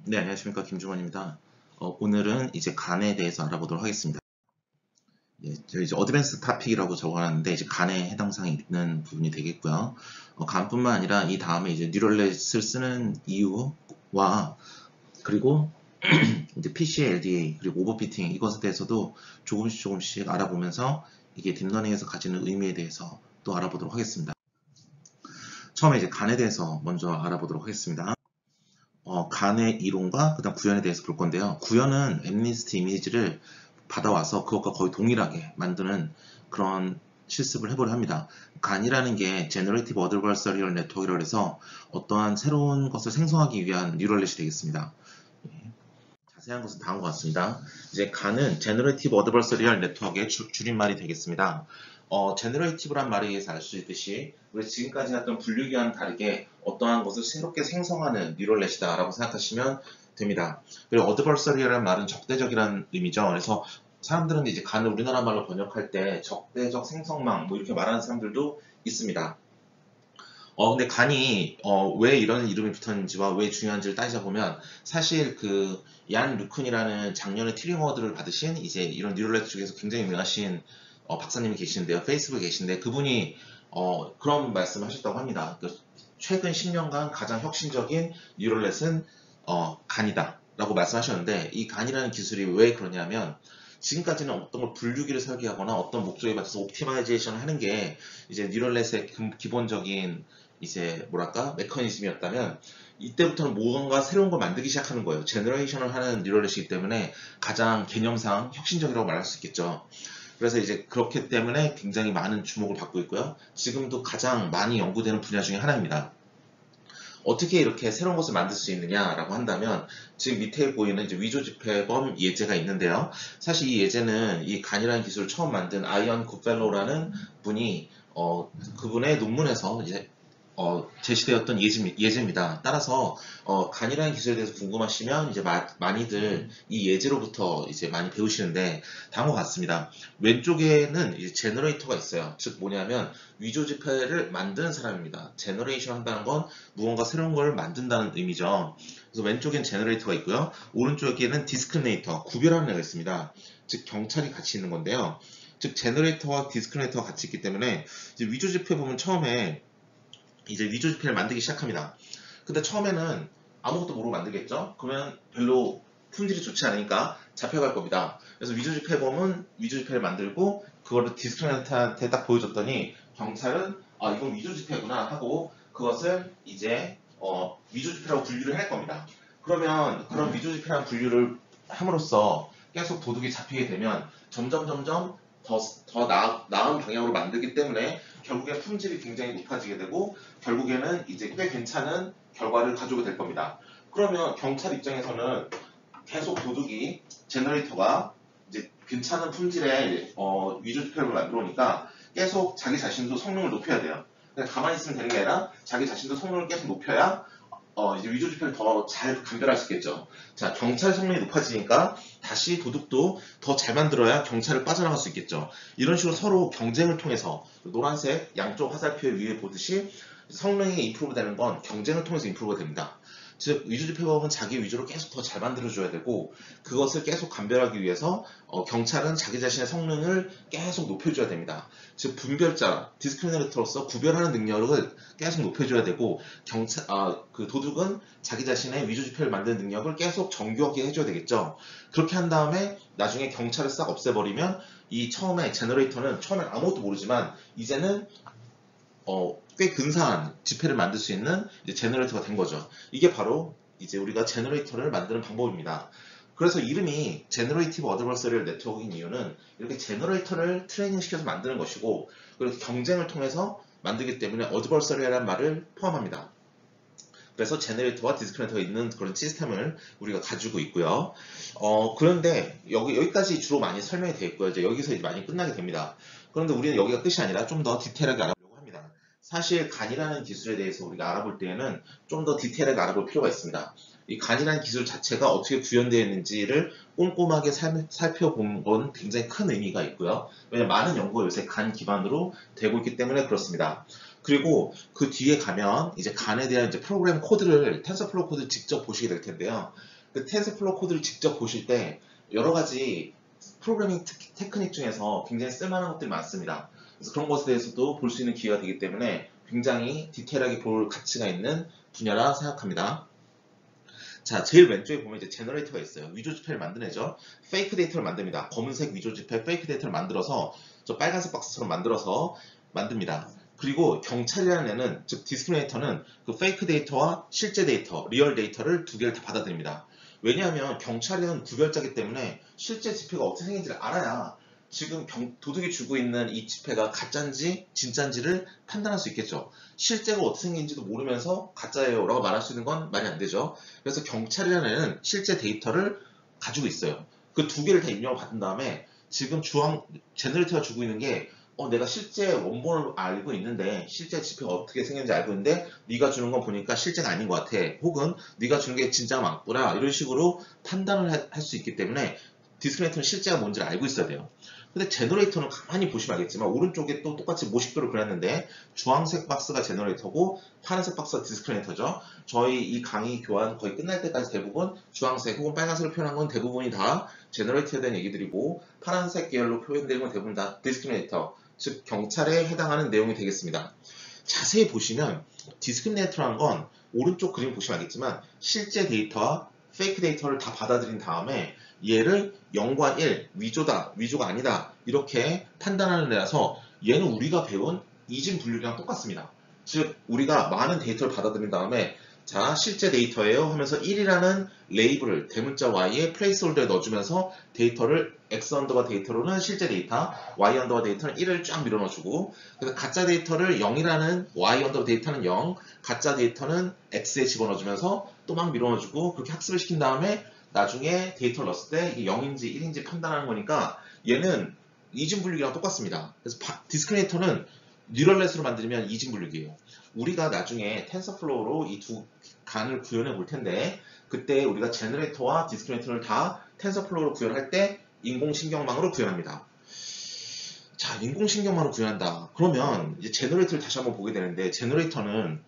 네, 안녕하십니까. 김중원입니다. 오늘은 이제 간에 대해서 알아보도록 하겠습니다. 예, 저희 이제 어드밴스 타픽이라고 적어놨는데, 이제 간에 해당 사항이 있는 부분이 되겠고요. 간뿐만 아니라 이 다음에 이제 뉴럴넷을 쓰는 이유와, 그리고 이제 PCA, LDA, 그리고 오버피팅, 이것에 대해서도 조금씩 알아보면서 이게 딥러닝에서 가지는 의미에 대해서 또 알아보도록 하겠습니다. 처음에 이제 간에 대해서 먼저 알아보도록 하겠습니다. 간의 이론과 그다음 구현에 대해서 볼 건데요. 구현은 엠니스트 이미지를 받아와서 그것과 거의 동일하게 만드는 그런 실습을 해보려 합니다. 간이라는 게 Generative Adversarial Network이라고 해서 어떠한 새로운 것을 생성하기 위한 뉴럴넷이 되겠습니다. 자세한 것은 다음과 같습니다. 이제 간은 Generative Adversarial Network의 줄임말이 되겠습니다. 제너레이티브란 말에 의해서 알 수 있듯이 우리 지금까지 했던 분류기와는 다르게 어떠한 것을 새롭게 생성하는 뉴럴넷이다 라고 생각하시면 됩니다. 그리고 어드버서리라는 말은 적대적이라는 의미죠. 그래서 사람들은 이제 간을 우리나라 말로 번역할 때 적대적 생성망 뭐 이렇게 말하는 사람들도 있습니다. 근데 간이 왜 이런 이름이 붙었는지와 왜 중요한지를 따지자보면 사실 그 얀 루큰이라는 작년에 튜링 어워드를 받으신 이제 이런 뉴럴넷 쪽에서 굉장히 유명하신 박사님이 계시는데요. 페이스북에 계신데 그분이 그런 말씀을 하셨다고 합니다. 최근 10년간 가장 혁신적인 뉴럴넷은 간이다 라고 말씀하셨는데 이 간이라는 기술이 왜 그러냐면 지금까지는 어떤 걸 분류기를 설계하거나 어떤 목적에 맞춰서 옵티마이제이션을 하는 게 이제 뉴럴넷의 기본적인 이제 뭐랄까 메커니즘이었다면 이때부터는 뭔가 새로운 걸 만들기 시작하는 거예요. 제너레이션을 하는 뉴럴넷이기 때문에 가장 개념상 혁신적이라고 말할 수 있겠죠. 그래서 이제 그렇기 때문에 굉장히 많은 주목을 받고 있고요. 지금도 가장 많이 연구되는 분야 중에 하나입니다. 어떻게 이렇게 새로운 것을 만들 수 있느냐라고 한다면 지금 밑에 보이는 이제 위조지폐범 예제가 있는데요. 사실 이 예제는 이 간이라는 기술을 처음 만든 아이언 굿펠로우라는 분이 그분의 논문에서 이제 제시되었던 예제입니다. 따라서 간이라는 기술에 대해서 궁금하시면 이제 많이들 이 예제로부터 이제 많이 배우시는데 다음과 같습니다. 왼쪽에는 이제 제너레이터가 있어요. 즉 뭐냐면 위조 지폐를 만드는 사람입니다. 제너레이션 한다는 건 무언가 새로운 걸 만든다는 의미죠. 그래서 왼쪽엔 제너레이터가 있고요. 오른쪽에는 디스크리미네이터, 구별하는 애가 있습니다. 즉 경찰이 같이 있는 건데요. 즉 제너레이터와 디스크리미네이터가 같이 있기 때문에 이제 위조 지폐 보면 처음에 이제 위조 지폐를 만들기 시작합니다. 근데 처음에는 아무것도 모르고 만들겠죠? 그러면 별로 품질이 좋지 않으니까 잡혀갈 겁니다. 그래서 위조 지폐범은 위조 지폐를 만들고 그거를 디스크리미네이터한테 딱 보여줬더니 경찰은 이건 위조 지폐구나 하고 그것을 이제 위조 지폐라고 분류를 할 겁니다. 그러면 그런 위조 지폐라는 분류를 함으로써 계속 도둑이 잡히게 되면 점점 더 나은 방향으로 만들기 때문에 결국에 품질이 굉장히 높아지게 되고 결국에는 이제 꽤 괜찮은 결과를 가져오게 될 겁니다. 그러면 경찰 입장에서는 계속 도둑이 제너레이터가 이제 괜찮은 품질의 위조 지폐를 만들어 오니까 계속 자기 자신도 성능을 높여야 돼요. 그냥 가만히 있으면 되는 게 아니라 자기 자신도 성능을 계속 높여야 이제 위조 지폐를 더 잘 감별할 수 있겠죠. 자, 경찰 성능이 높아지니까 다시 도둑도 더 잘 만들어야 경찰을 빠져나갈 수 있겠죠. 이런 식으로 서로 경쟁을 통해서 노란색 양쪽 화살표 위에 보듯이 성능이 임프루브 되는 건 경쟁을 통해서 임프루브가 됩니다. 즉 위조지폐법은 자기 위주로 계속 더 잘 만들어줘야 되고 그것을 계속 감별하기 위해서 경찰은 자기 자신의 성능을 계속 높여줘야 됩니다. 즉 분별자, 디스크리미네이터로서 구별하는 능력을 계속 높여줘야 되고 그 도둑은 자기 자신의 위조지폐를 만드는 능력을 계속 정교하게 해줘야 되겠죠. 그렇게 한 다음에 나중에 경찰을 싹 없애버리면 이 처음에 제너레이터는 처음엔 아무것도 모르지만 이제는 꽤 근사한 지폐를 만들 수 있는 이제 제너레이터가 된 거죠. 이게 바로 이제 우리가 제너레이터를 만드는 방법입니다. 그래서 이름이 제너레이티브 어드버서리얼 네트워크인 이유는 이렇게 제너레이터를 트레이닝 시켜서 만드는 것이고 그리고 경쟁을 통해서 만들기 때문에 어드버서리얼이라는 말을 포함합니다. 그래서 제너레이터와 디스크리미네이터가 있는 그런 시스템을 우리가 가지고 있고요. 그런데 여기까지 주로 많이 설명이 되어 있고요. 이제 여기서 이제 많이 끝나게 됩니다. 그런데 우리는 여기가 끝이 아니라 좀 더 디테일하게 알아보려고 합니다. 사실 간이라는 기술에 대해서 우리가 알아볼 때에는 좀 더 디테일하게 알아볼 필요가 있습니다. 이 간이라는 기술 자체가 어떻게 구현되어 있는지를 꼼꼼하게 살펴본 건 굉장히 큰 의미가 있고요. 왜냐하면 많은 연구가 요새 간 기반으로 되고 있기 때문에 그렇습니다. 그리고 그 뒤에 가면 이제 간에 대한 이제 프로그램 코드를 텐서플로우 코드를 직접 보시게 될 텐데요. 그 텐서플로우 코드를 직접 보실 때 여러 가지 프로그래밍 테크닉 중에서 굉장히 쓸만한 것들이 많습니다. 그래서 그런 것에 대해서도 볼 수 있는 기회가 되기 때문에 굉장히 디테일하게 볼 가치가 있는 분야라 생각합니다. 자, 제일 왼쪽에 보면 이제 제너레이터가 있어요. 위조 지폐를 만드네죠. 페이크 데이터를 만듭니다. 검은색 위조 지폐 페이크 데이터를 만들어서 저 빨간색 박스처럼 만들어서 만듭니다. 그리고 경찰이라는 애는, 즉 디스크리미네이터는 그 페이크 데이터와 실제 데이터, 리얼 데이터를 두 개를 다 받아들입니다. 왜냐하면 경찰은 구별자이기 때문에 실제 지폐가 어떻게 생긴지를 알아야 지금 도둑이 주고 있는 이 지폐가 가짜인지 진짜인지를 판단할 수 있겠죠. 실제가 어떻게 생긴지도 모르면서 가짜예요 라고 말할 수 있는 건 말이 안 되죠. 그래서 경찰이라는 애는 실제 데이터를 가지고 있어요. 그 두 개를 다 입력을 받은 다음에 지금 제너레이터가 주고 있는 게 내가 실제 원본을 알고 있는데 실제 지표가 어떻게 생겼는지 알고 있는데 네가 주는 건 보니까 실제가 아닌 것 같아. 혹은 네가 주는 게 진짜가 맞구나. 이런 식으로 판단을 할 수 있기 때문에 디스크리미네이터는 실제가 뭔지를 알고 있어야 돼요. 근데 제너레이터는 가만히 보시면 알겠지만 오른쪽에 또 똑같이 모식도를 그렸는데 주황색 박스가 제너레이터고 파란색 박스가 디스크리미네이터죠. 저희 이 강의 교환 거의 끝날 때까지 대부분 주황색 혹은 빨간색으로 표현한 건 대부분이 다 제너레이터에 대한 얘기들이고 파란색 계열로 표현되는 건 대부분 다 디스크리미네이터, 즉 경찰에 해당하는 내용이 되겠습니다. 자세히 보시면 디스크리미네이터라는 건 오른쪽 그림 보시면 알겠지만 실제 데이터와 페이크 데이터를 다 받아들인 다음에 얘를 0과 1, 위조다, 위조가 아니다 이렇게 판단하는 애라서 얘는 우리가 배운 이진 분류기랑 똑같습니다. 즉 우리가 많은 데이터를 받아들인 다음에 자 실제 데이터예요 하면서 1이라는 레이블을 대문자 y에 플레이스홀더에 넣어주면서 데이터를 x 언더바 데이터로는 실제 데이터, y 언더바 데이터는 1을 쫙 밀어넣어주고 그래서 가짜 데이터를 0이라는 y 언더바 데이터는 0, 가짜 데이터는 x에 집어넣어주면서 또 막 밀어넣어주고 그렇게 학습을 시킨 다음에 나중에 데이터를 넣었을 때 이게 0인지 1인지 판단하는 거니까 얘는 이진 분류기랑 똑같습니다. 그래서 디스크리미네이터는 뉴럴넷으로 만들면 이진 분류기예요. 우리가 나중에 텐서플로우로 이 두 간을 구현해 볼 텐데 그때 우리가 제너레이터와 디스크리미네이터를 다 텐서플로우로 구현할 때 인공신경망으로 구현합니다. 자, 인공신경망으로 구현한다. 그러면 이제 제너레이터를 다시 한번 보게 되는데 제너레이터는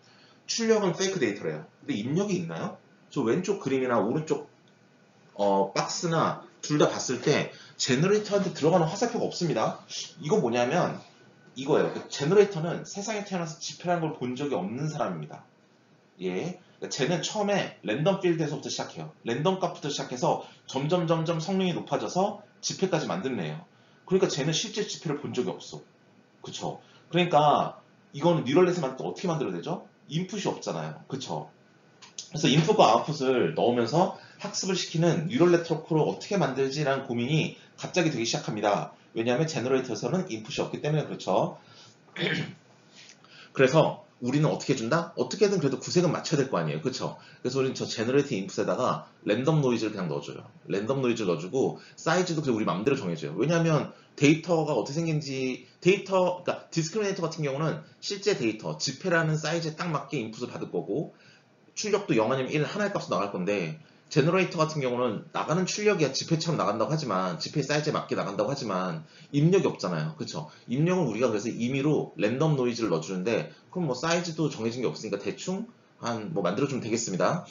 출력은 페이크 데이터래요. 근데 입력이 있나요? 저 왼쪽 그림이나 오른쪽 박스나 둘 다 봤을 때 제너레이터한테 들어가는 화살표가 없습니다. 이건 뭐냐면 이거예요. 제너레이터는 세상에 태어나서 지폐라는 걸 본 적이 없는 사람입니다. 예. 쟤는 처음에 랜덤 필드에서부터 시작해요. 랜덤 값부터 시작해서 점점 성능이 높아져서 지폐까지 만드는 애예요. 그러니까 쟤는 실제 지폐를 본 적이 없어. 그쵸? 그러니까 이거는 뉴럴넷에만 또 어떻게 만들어야 되죠? 인풋이 없잖아요. 그쵸? 그래서 인풋과 아웃풋을 넣으면서 학습을 시키는 뉴럴 네트워크로 어떻게 만들지라는 고민이 갑자기 되기 시작합니다. 왜냐하면 제너레이터에서는 인풋이 없기 때문에 그렇죠. 그래서 우리는 어떻게 해준다? 어떻게든 그래도 구색은 맞춰야 될 거 아니에요. 그쵸? 그래서 우리는 저 제너레이터 인풋에다가 랜덤 노이즈를 그냥 넣어줘요. 랜덤 노이즈를 넣어주고 사이즈도 그냥 우리 맘대로 정해줘요. 왜냐하면 데이터가 어떻게 생긴지 그러니까 디스크리미네이터 같은 경우는 실제 데이터, 지폐라는 사이즈에 딱 맞게 인풋을 받을 거고 출력도 0 아니면 1 하나의 값으로 나갈 건데 제너레이터 같은 경우는 나가는 출력이야 지폐처럼 나간다고 하지만 지폐 사이즈에 맞게 나간다고 하지만 입력이 없잖아요. 그쵸? 입력은 우리가 그래서 임의로 랜덤 노이즈를 넣어주는데 그럼 뭐 사이즈도 정해진 게 없으니까 대충 뭐 만들어주면 되겠습니다.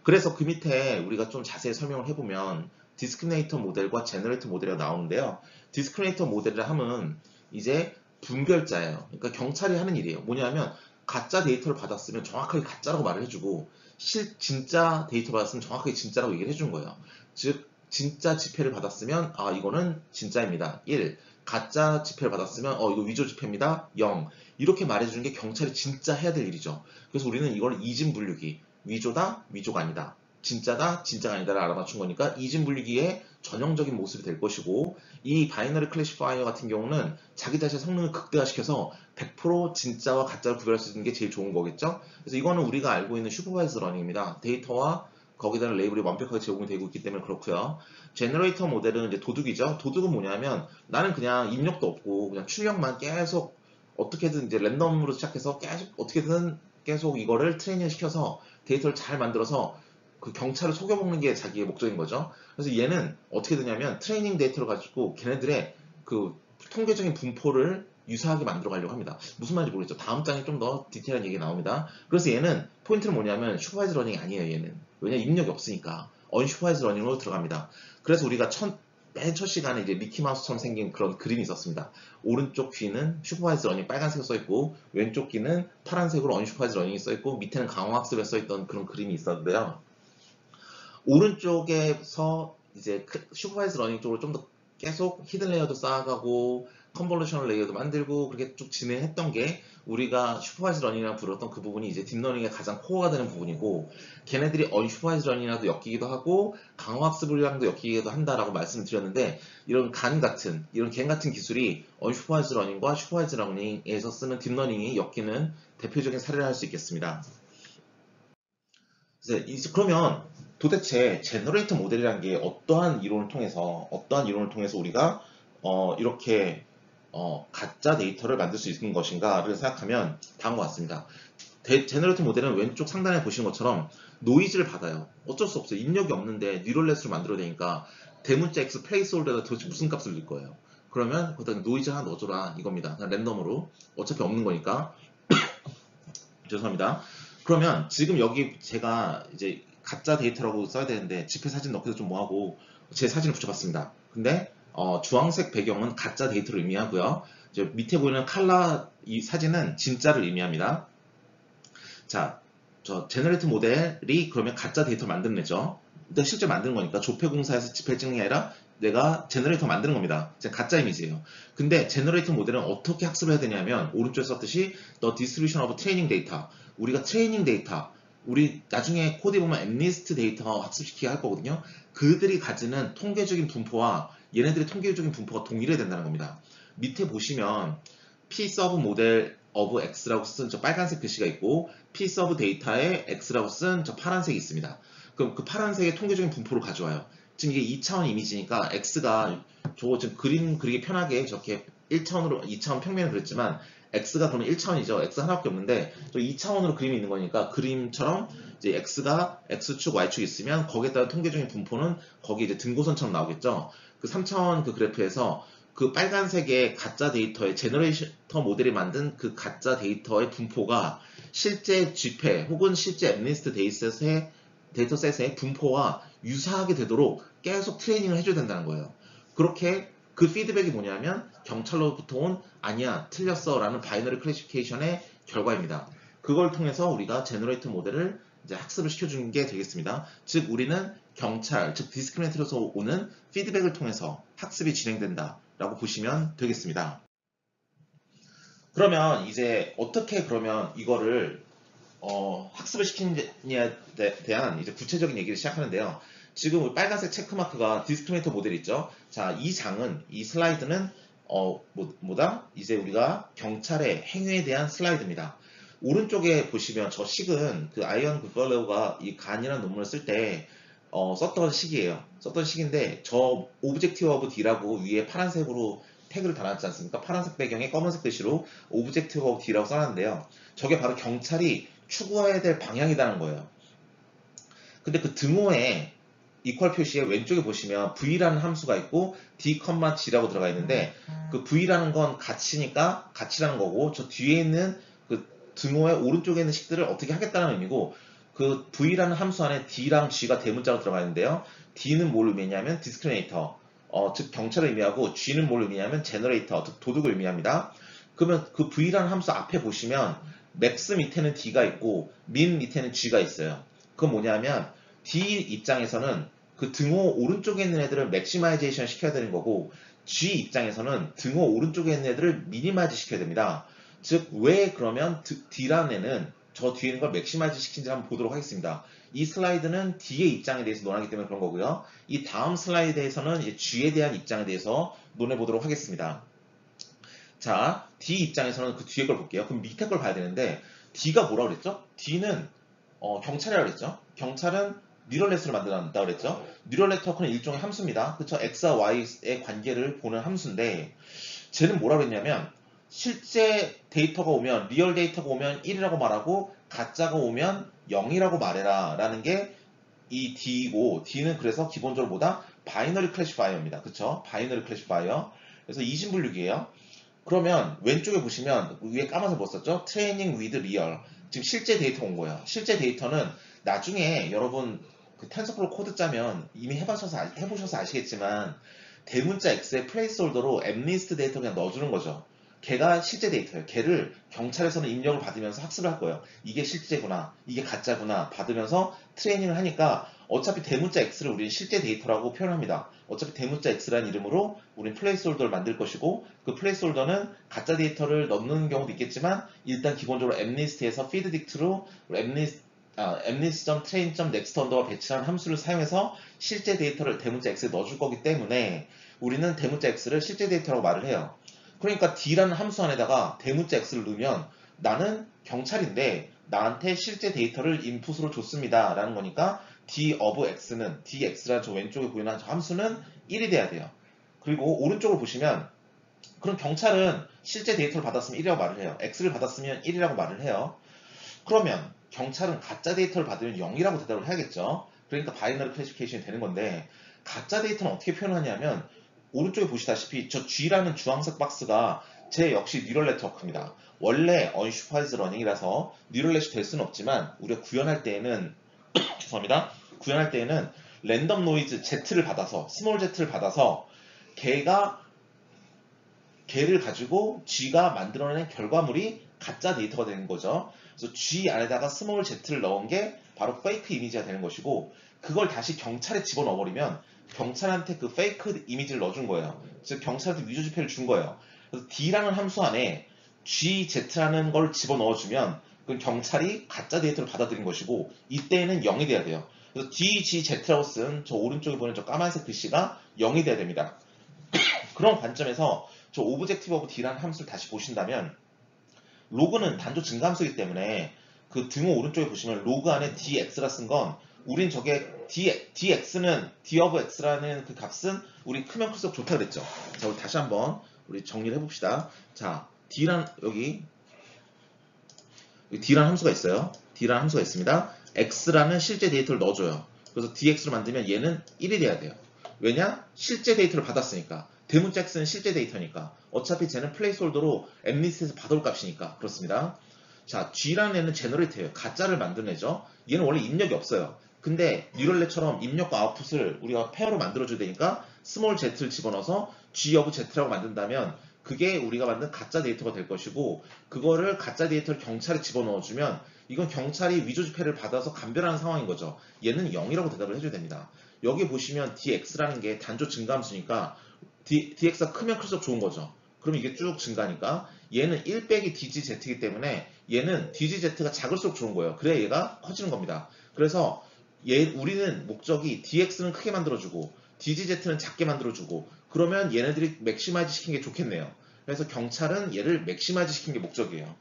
그래서 그 밑에 우리가 좀 자세히 설명을 해보면 디스크리미네이터 모델과 제너레이터 모델이 나오는데요. 디스크리미네이터 모델을 하면 이제 분별자예요. 그러니까 경찰이 하는 일이에요. 뭐냐면 가짜 데이터를 받았으면 정확하게 가짜라고 말을 해주고 진짜 데이터 받았으면 정확하게 진짜라고 얘기를 해준 거예요. 즉 진짜 지폐를 받았으면 이거는 진짜입니다. 1. 가짜 지폐를 받았으면 이거 위조 지폐입니다. 0. 이렇게 말해주는 게 경찰이 진짜 해야 될 일이죠. 그래서 우리는 이걸 이진 분류기 위조다, 위조가 아니다. 진짜다, 진짜가 아니다를 알아맞춘 거니까 이진 분류기의 전형적인 모습이 될 것이고 이 바이너리 클래시파이어 같은 경우는 자기 자신의 성능을 극대화시켜서 100% 진짜와 가짜를 구별할 수 있는 게 제일 좋은 거겠죠. 그래서 이거는 우리가 알고 있는 슈퍼바이즈 러닝입니다. 데이터와 거기다 레이블이 완벽하게 제공이 되고 있기 때문에 그렇고요. 제너레이터 모델은 이제 도둑이죠. 도둑은 뭐냐면 나는 그냥 입력도 없고 그냥 출력만 계속 어떻게든 이제 랜덤으로 시작해서 어떻게든 계속 이거를 트레이닝 시켜서 데이터를 잘 만들어서 그 경찰을 속여먹는 게 자기의 목적인 거죠. 그래서 얘는 어떻게 되냐면 트레이닝 데이터를 가지고 걔네들의 그 통계적인 분포를 유사하게 만들어 가려고 합니다. 무슨 말인지 모르겠죠. 다음 장에 좀 더 디테일한 얘기 나옵니다. 그래서 얘는 포인트는 뭐냐면 슈퍼바이즈 러닝이 아니에요. 얘는 왜냐면 입력이 없으니까 언슈퍼바이즈 러닝으로 들어갑니다. 그래서 우리가 맨 첫 시간에 이제 미키마우스처럼 생긴 그런 그림이 있었습니다. 오른쪽 귀는 슈퍼바이즈 러닝 빨간색으로 써있고 왼쪽 귀는 파란색으로 언슈퍼바이즈 러닝이 써있고 밑에는 강화학습에 써있던 그런 그림이 있었는데요. 오른쪽에서 이제 슈퍼바이즈 러닝 쪽으로 좀 더 계속 히든 레이어도 쌓아가고 컨볼루셔널 레이어도 만들고 그렇게 쭉 진행했던 게 우리가 슈퍼바이즈 러닝이라고 부르던 그 부분이 이제 딥러닝의 가장 코어가 되는 부분이고, 걔네들이 언슈퍼바이즈 러닝이라도 엮이기도 하고 강화학습이랑도 엮이기도 한다라고 말씀을 드렸는데, 이런 간 같은 이런 갱 같은 기술이 언슈퍼바이즈 러닝과 슈퍼바이즈 러닝에서 쓰는 딥러닝이 엮이는 대표적인 사례를 할 수 있겠습니다. 이제 그러면 도대체 제너레이터 모델이라는 게 어떠한 이론을 통해서 우리가 이렇게 가짜 데이터를 만들 수 있는 것인가를 생각하면 다음과 같습니다. 제너레이터 모델은 왼쪽 상단에 보시는 것처럼 노이즈를 받아요. 어쩔 수 없어요. 입력이 없는데 뉴럴넷으로 만들어야 되니까 대문자 x 플레이스홀더에다 도대체 무슨 값을 넣을 거예요. 그러면 거기다 노이즈 하나 넣어줘라 이겁니다. 그냥 랜덤으로. 어차피 없는 거니까. 죄송합니다. 그러면 지금 여기 제가 이제 가짜 데이터라고 써야 되는데 집회 사진 넣기도 좀 뭐하고 제 사진을 붙여봤습니다. 근데 주황색 배경은 가짜 데이터를 의미하고요. 이제 밑에 보이는 칼라 이 사진은 진짜를 의미합니다. 자, 저 제너레이트 모델이 그러면 가짜 데이터 만드는 애죠. 근데 실제 만드는 거니까 조폐공사에서 집회를 찍는 게 아니라 내가 제너레이터 만드는 겁니다. 가짜 이미지예요. 근데 제너레이터 모델은 어떻게 학습을 해야 되냐면 오른쪽에 썼듯이 The Distribution of Training Data, 우리가 트레이닝 데이터, 우리 나중에 코드에 보면 엠니스트 데이터 학습시키게 할 거거든요. 그들이 가지는 통계적인 분포와 얘네들의 통계적인 분포가 동일해야 된다는 겁니다. 밑에 보시면 Psub 모델 of X라고 쓴 저 빨간색 글씨가 있고 Psub 데이터에 X라고 쓴 저 파란색이 있습니다. 그럼 그 파란색의 통계적인 분포를 가져와요. 지금 이게 2차원 이미지니까 X가 저거 지금 그림 그리기 편하게 저렇게 1차원으로 2차원 평면을 그렸지만 X가 그러면 1차원이죠. X 하나밖에 없는데 저 2차원으로 그림이 있는 거니까 그림처럼 이제 X가 X축, Y축 있으면 거기에 따른 통계적인 분포는 거기 이제 등고선처럼 나오겠죠. 그 3차원 그 그래프에서 그 빨간색의 가짜 데이터의 제너레이터 모델이 만든 그 가짜 데이터의 분포가 실제 집회 혹은 실제 엠니스트 데이터셋의 분포와 유사하게 되도록 계속 트레이닝을 해줘야 된다는 거예요. 그렇게 그 피드백이 뭐냐면 경찰로부터 온 아니야 틀렸어 라는 바이너리 클래시피케이션의 결과입니다. 그걸 통해서 우리가 제너레이터 모델을 이제 학습을 시켜주는 게 되겠습니다. 즉 우리는 경찰, 즉 디스크리미네이터에서 오는 피드백을 통해서 학습이 진행된다 라고 보시면 되겠습니다. 그러면 이제 어떻게 그러면 이거를 학습을 시키느냐에 대한 이제 구체적인 얘기를 시작하는데요. 지금 빨간색 체크마크가 디스크리미네이터 모델 있죠. 자, 이 슬라이드는 뭐다? 이제 우리가 경찰의 행위에 대한 슬라이드입니다. 오른쪽에 보시면 저 식은 그 아이언 그걸레오가 이 간이라는 논문을 쓸 때 썼던 식이에요. 썼던 식인데 저 오브젝티브 오브 D라고 위에 파란색으로 태그를 달았지 않습니까? 파란색 배경에 검은색 글씨로 오브젝티브 오브 D라고 써놨는데요. 저게 바로 경찰이 추구해야 될 방향이라는 거예요. 근데 그 등호에 이퀄 표시에 왼쪽에 보시면 V라는 함수가 있고 D, G라고 들어가 있는데 그 V라는 건 가치니까 가치라는 거고 저 뒤에 있는 그 등호의 오른쪽에 있는 식들을 어떻게 하겠다는 의미고 그 V라는 함수 안에 D랑 G가 대문자로 들어가 있는데요. D는 뭘 의미하냐면 디스크리미네이터, 즉 경찰을 의미하고 G는 뭘 의미하냐면 제너레이터, 즉 도둑을 의미합니다. 그러면 그 V라는 함수 앞에 보시면 맥스 밑에는 D가 있고 민 밑에는 G가 있어요. 그건 뭐냐면 D 입장에서는 그 등호 오른쪽에 있는 애들을 맥시마이제이션 시켜야 되는 거고 G 입장에서는 등호 오른쪽에 있는 애들을 미니마이즈 시켜야 됩니다. 즉 왜 그러면 D라는 애는 저 뒤에 있는 걸 맥시마이즈 시킨지 한번 보도록 하겠습니다. 이 슬라이드는 D의 입장에 대해서 논하기 때문에 그런 거고요. 이 다음 슬라이드에서는 이제 G에 대한 입장에 대해서 논해 보도록 하겠습니다. 자, D 입장에서는 그 뒤에 걸 볼게요. 그럼 밑에 걸 봐야 되는데 D가 뭐라고 그랬죠? D는 경찰이라고 그랬죠. 경찰은 뉴럴넷으로 만들어낸다고 그랬죠. 뉴럴넷 터크는 일종의 함수입니다. 그쵸? X와 Y의 관계를 보는 함수인데 쟤는 뭐라고 했냐면 실제 데이터가 오면 리얼 데이터가 오면 1이라고 말하고 가짜가 오면 0이라고 말해라 라는 게 이 D이고 D는 그래서 기본적으로 뭐다? 바이너리 클래시파이어입니다. 그쵸? 바이너리 클래시파이어. 그래서 이진분류기예요. 그러면 왼쪽에 보시면 위에 까만색 뭐 썼죠? 트레이닝 위드 리얼. 지금 실제 데이터 온 거예요. 실제 데이터는 나중에 여러분 그 텐서플로우 코드 짜면 이미 해보셔서 아시겠지만 대문자 X의 플레이스홀더로 엠리스트 데이터 그냥 넣어주는 거죠. 걔가 실제 데이터예요. 걔를 경찰에서는 입력을 받으면서 학습을 할 거예요. 이게 실제구나, 이게 가짜구나 받으면서 트레이닝을 하니까 어차피 대문자 X를 우리는 실제 데이터라고 표현합니다. 어차피 대문자 X라는 이름으로 우리는 플레이스홀더를 만들 것이고 그 플레이스홀더는 가짜 데이터를 넣는 경우도 있겠지만 일단 기본적으로 엠리스트에서 feedDict로 mlist.train.next 언더바 배치라는 함수를 사용해서 실제 데이터를 대문자 X에 넣어줄 거기 때문에 우리는 대문자 X를 실제 데이터라고 말을 해요. 그러니까 D라는 함수 안에다가 대문자 X를 넣으면 나는 경찰인데 나한테 실제 데이터를 인풋으로 줬습니다 라는 거니까 D of X는 DX라는 저 왼쪽에 보이는 저 함수는 1이 돼야 돼요. 그리고 오른쪽을 보시면 그럼 경찰은 실제 데이터를 받았으면 1이라고 말을 해요. X를 받았으면 1이라고 말을 해요. 그러면 경찰은 가짜 데이터를 받으면 0이라고 대답을 해야겠죠. 그러니까 바이너리 클래시피케이션이 되는 건데 가짜 데이터는 어떻게 표현하냐면 오른쪽에 보시다시피 저 G라는 주황색 박스가 제 역시 뉴럴 네트워크입니다. 원래 unsupervised learning이라서 뉴럴 넷이 될 수는 없지만 우리가 구현할 때에는 죄송합니다. 구현할 때에는 랜덤 노이즈 Z를 받아서 스몰 Z를 받아서 걔를 가지고 G가 만들어낸 결과물이 가짜 데이터가 되는 거죠. 그래서 G 안에다가 스몰 Z를 넣은 게 바로 페이크 이미지가 되는 것이고 그걸 다시 경찰에 집어넣어버리면 경찰한테 그 페이크 이미지를 넣어준 거예요. 즉 경찰한테 위조 지폐를 준 거예요. 그래서 D라는 함수 안에 GZ라는 걸 집어넣어주면 그건 경찰이 가짜 데이터를 받아들인 것이고 이때에는 0이 돼야 돼요. 그래서 DGZ라고 쓴 저 오른쪽에 보이는 저 까만색 글씨가 0이 돼야 됩니다. 그런 관점에서 저 오브젝티브 오브 D라는 함수를 다시 보신다면 로그는 단조 증가함수이기 때문에 그 등호 오른쪽에 보시면 로그 안에 dx라 쓴 건 우린 저게 dx는 d of x라는 그 값은 우리 크면 클수록 좋다 그랬죠. 자, 우리 다시 한번 우리 정리를 해봅시다. 자, 여기 d라는 함수가 있어요. d라는 함수가 있습니다. x라는 실제 데이터를 넣어줘요. 그래서 dx로 만들면 얘는 1이 돼야 돼요. 왜냐? 실제 데이터를 받았으니까. 대문자 x는 실제 데이터니까. 어차피 쟤는 플레이스홀더로 엠리스트에서 받아올 값이니까. 그렇습니다. 자, G라는 애는 제너레이터예요. 가짜를 만드는 애죠. 얘는 원래 입력이 없어요. 근데 뉴럴넷처럼 입력과 아웃풋을 우리가 페어로 만들어줘야 되니까 스몰 z를 집어넣어서 G of z라고 만든다면 그게 우리가 만든 가짜 데이터가 될 것이고 그거를 가짜 데이터를 경찰에 집어넣어주면 이건 경찰이 위조 지폐를 받아서 감별하는 상황인 거죠. 얘는 0이라고 대답을 해줘야 됩니다. 여기 보시면 dx라는 게 단조 증가함수니까 dx가 크면 클수록 좋은 거죠. 그럼 이게 쭉 증가하니까 얘는 1 빼기 dgz이기 때문에 얘는 dgz가 작을수록 좋은 거예요. 그래야 얘가 커지는 겁니다. 그래서 우리는 목적이 dx는 크게 만들어주고 dgz는 작게 만들어주고 그러면 얘네들이 맥시마이즈 시킨 게 좋겠네요. 그래서 경찰은 얘를 맥시마이즈 시킨 게 목적이에요.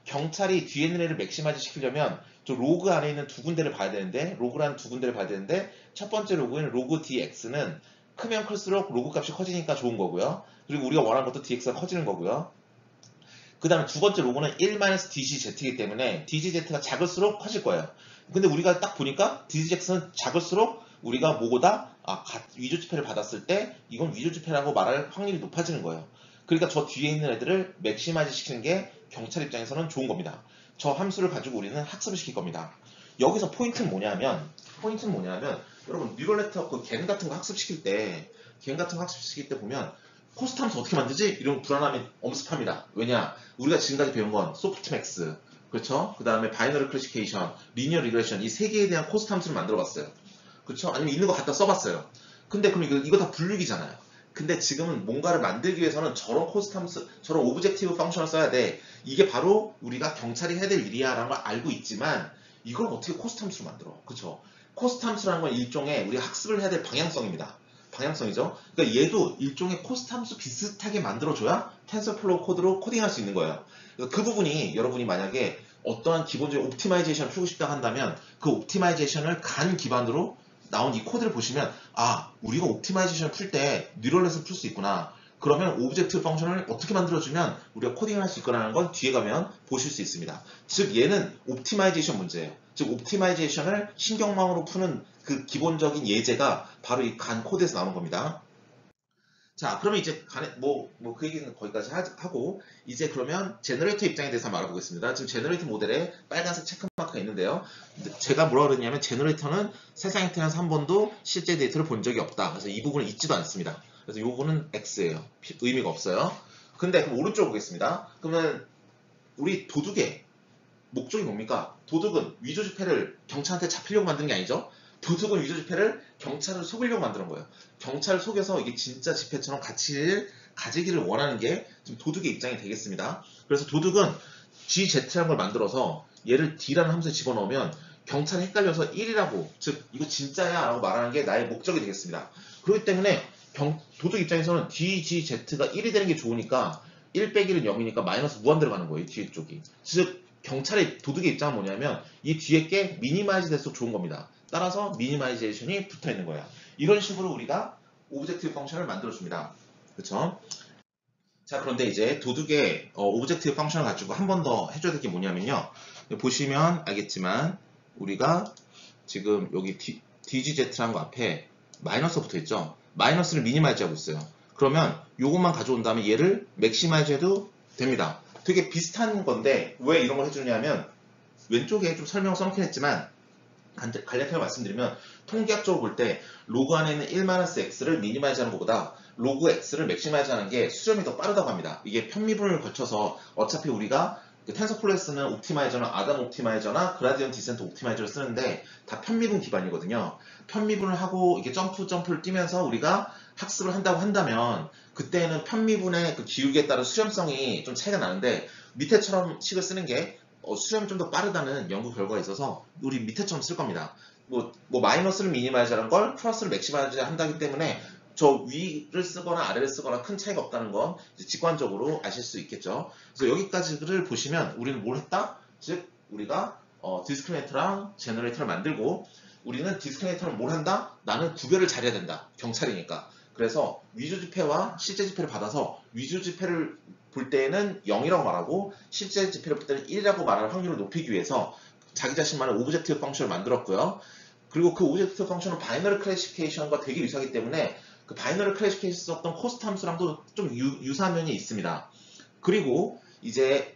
경찰이 뒤에 있는 애를 맥시마이즈 시키려면 저 로그 안에 있는 두 군데를 봐야 되는데 로그라는 두 군데를 봐야 되는데 첫 번째 로그인 로그 dx는 크면 클수록 로그 값이 커지니까 좋은 거고요. 그리고 우리가 원하는 것도 dx가 커지는 거고요. 그 다음에 두 번째 로그는 1-dgz이기 때문에 dgz가 작을수록 커질 거예요. 근데 우리가 딱 보니까 dgz는 작을수록 우리가 뭐보다 위조 지폐를 받았을 때 이건 위조 지폐라고 말할 확률이 높아지는 거예요. 그러니까 저 뒤에 있는 애들을 맥시마이즈 시키는 게 경찰 입장에서는 좋은 겁니다. 저 함수를 가지고 우리는 학습을 시킬 겁니다. 여기서 포인트는 뭐냐면 여러분 뉴럴 네트워크 겐 같은 거 학습시킬 때 보면 코스트 함수 어떻게 만들지? 이런 불안함이 엄습합니다. 왜냐? 우리가 지금까지 배운 건 소프트맥스, 그렇죠? 그 다음에 바이너리 클래시피케이션, 리니어 리그레션 이 세 개에 대한 코스트 함수를 만들어 봤어요. 그렇죠? 아니면 있는 거 갖다 써봤어요. 근데 그럼 이거 다 분류기잖아요. 근데 지금은 뭔가를 만들기 위해서는 저런 코스트 함수, 저런 오브젝티브 펑션을 써야 돼. 이게 바로 우리가 경찰이 해야 될 일이야 라는 걸 알고 있지만 이걸 어떻게 코스트 함수로 만들어? 그렇죠? 코스트 함수라는 건 일종의 우리가 학습을 해야 될 방향성입니다. 방향성이죠. 그러니까 얘도 일종의 코스트 함수 비슷하게 만들어줘야 텐서플로우 코드로 코딩할 수 있는 거예요. 그러니까 그 부분이 여러분이 만약에 어떠한 기본적인 옵티마이제이션을 풀고 싶다 한다면 그 옵티마이제이션을 간 기반으로 나온 이 코드를 보시면 우리가 옵티마이제이션을 풀 때 뉴럴넷을 풀 수 있구나. 그러면 오브젝트 펑션을 어떻게 만들어주면 우리가 코딩을 할 수 있거나하는 건 뒤에 가면 보실 수 있습니다. 즉 얘는 옵티마이제이션 문제예요. 즉 옵티마이제이션을 신경망으로 푸는 그 기본적인 예제가 바로 이 간 코드에서 나오는 겁니다. 자, 그러면 이제 그 얘기는 거기까지 하고, 이제 그러면 제너레이터 입장에 대해서 한번 알아보겠습니다. 지금 제너레이터 모델에 빨간색 체크마크가 있는데요. 제가 뭐라 그랬냐면, 제너레이터는 세상에 태어나서 한 번도 실제 데이터를 본 적이 없다. 그래서 이 부분은 있지도 않습니다. 그래서 이 부분은 X예요. 의미가 없어요. 근데 그럼 오른쪽 보겠습니다. 그러면 우리 도둑의 목적이 뭡니까? 도둑은 위조 지폐를 경찰한테 잡히려고 만든 게 아니죠? 도둑은 위조 지폐를 경찰을 속이려고 만드는 거예요. 경찰을 속여서 이게 진짜 지폐처럼 가치를 가지기를 원하는 게 지금 도둑의 입장이 되겠습니다. 그래서 도둑은 GZ라는 걸 만들어서 얘를 D라는 함수에 집어넣으면 경찰이 헷갈려서 1이라고, 즉 이거 진짜야 라고 말하는 게 나의 목적이 되겠습니다. 그렇기 때문에 도둑 입장에서는 DGZ가 1이 되는 게 좋으니까 1 빼기는 0이니까 마이너스 무한대로 가는 거예요. 뒤에 쪽이. 즉 경찰의 도둑의 입장은 뭐냐면 이 뒤에 게 미니마이즈 될수록 좋은 겁니다. 따라서 미니마이제이션이 붙어 있는 거야. 이런 식으로 우리가 오브젝티브 펑션을 만들어줍니다. 그렇죠? 자, 그런데 이제 도둑의 오브젝티브 펑션을 가지고 한 번 더 해줘야 될 게 뭐냐면요. 보시면 알겠지만 우리가 지금 여기 DGZ라는 거 앞에 마이너스가 붙어 있죠. 마이너스를 미니마이즈 하고 있어요. 그러면 이것만 가져온 다음에 얘를 맥시마이즈 해도 됩니다. 되게 비슷한 건데 왜 이런 걸 해주냐면 왼쪽에 좀 설명을 써놓긴 했지만 간략하게 말씀드리면 통계학적으로 볼 때 로그 안에 있는 1-x를 미니마이즈 하는 것보다 로그 x를 맥시마이즈 하는 게 수렴이 더 빠르다고 합니다. 이게 편미분을 거쳐서 어차피 우리가 텐서플로에 쓰는 옵티마이저나 아담 옵티마이저나 그라디언 디센트 옵티마이저를 쓰는데 다 편미분 기반이거든요. 편미분을 하고 이게 점프를 뛰면서 우리가 학습을 한다고 한다면 그때는 편미분의 그 기울기에 따른 수렴성이 좀 차이가 나는데 밑에처럼 식을 쓰는 게 수렴이 좀 더 빠르다는 연구 결과가 있어서 우리 밑에처럼 쓸 겁니다. 마이너스를 미니마이즈하는 걸 플러스를 맥시마이즈 한다기 때문에 저 위를 쓰거나 아래를 쓰거나 큰 차이가 없다는 건 직관적으로 아실 수 있겠죠. 그래서 여기까지를 보시면 우리는 뭘 했다? 즉 우리가 디스크리미네이터랑 제너레이터를 만들고 우리는 디스크리미네이터는 뭘 한다? 나는 구별을 잘해야 된다. 경찰이니까. 그래서 위조 지폐와 실제 지폐를 받아서 위조 지폐를 볼 때는 0이라고 말하고 실제 지폐를 볼 때는 1이라고 말할 확률을 높이기 위해서 자기 자신만의 오브젝티브 펑션을 만들었고요. 그리고 그 오브젝티브 펑션은 바이너리 클래시피케이션과 되게 유사하기 때문에 그 바이너리 클래시피케이션 썼던 코스트 함수랑도 좀 유사한 면이 있습니다. 그리고 이제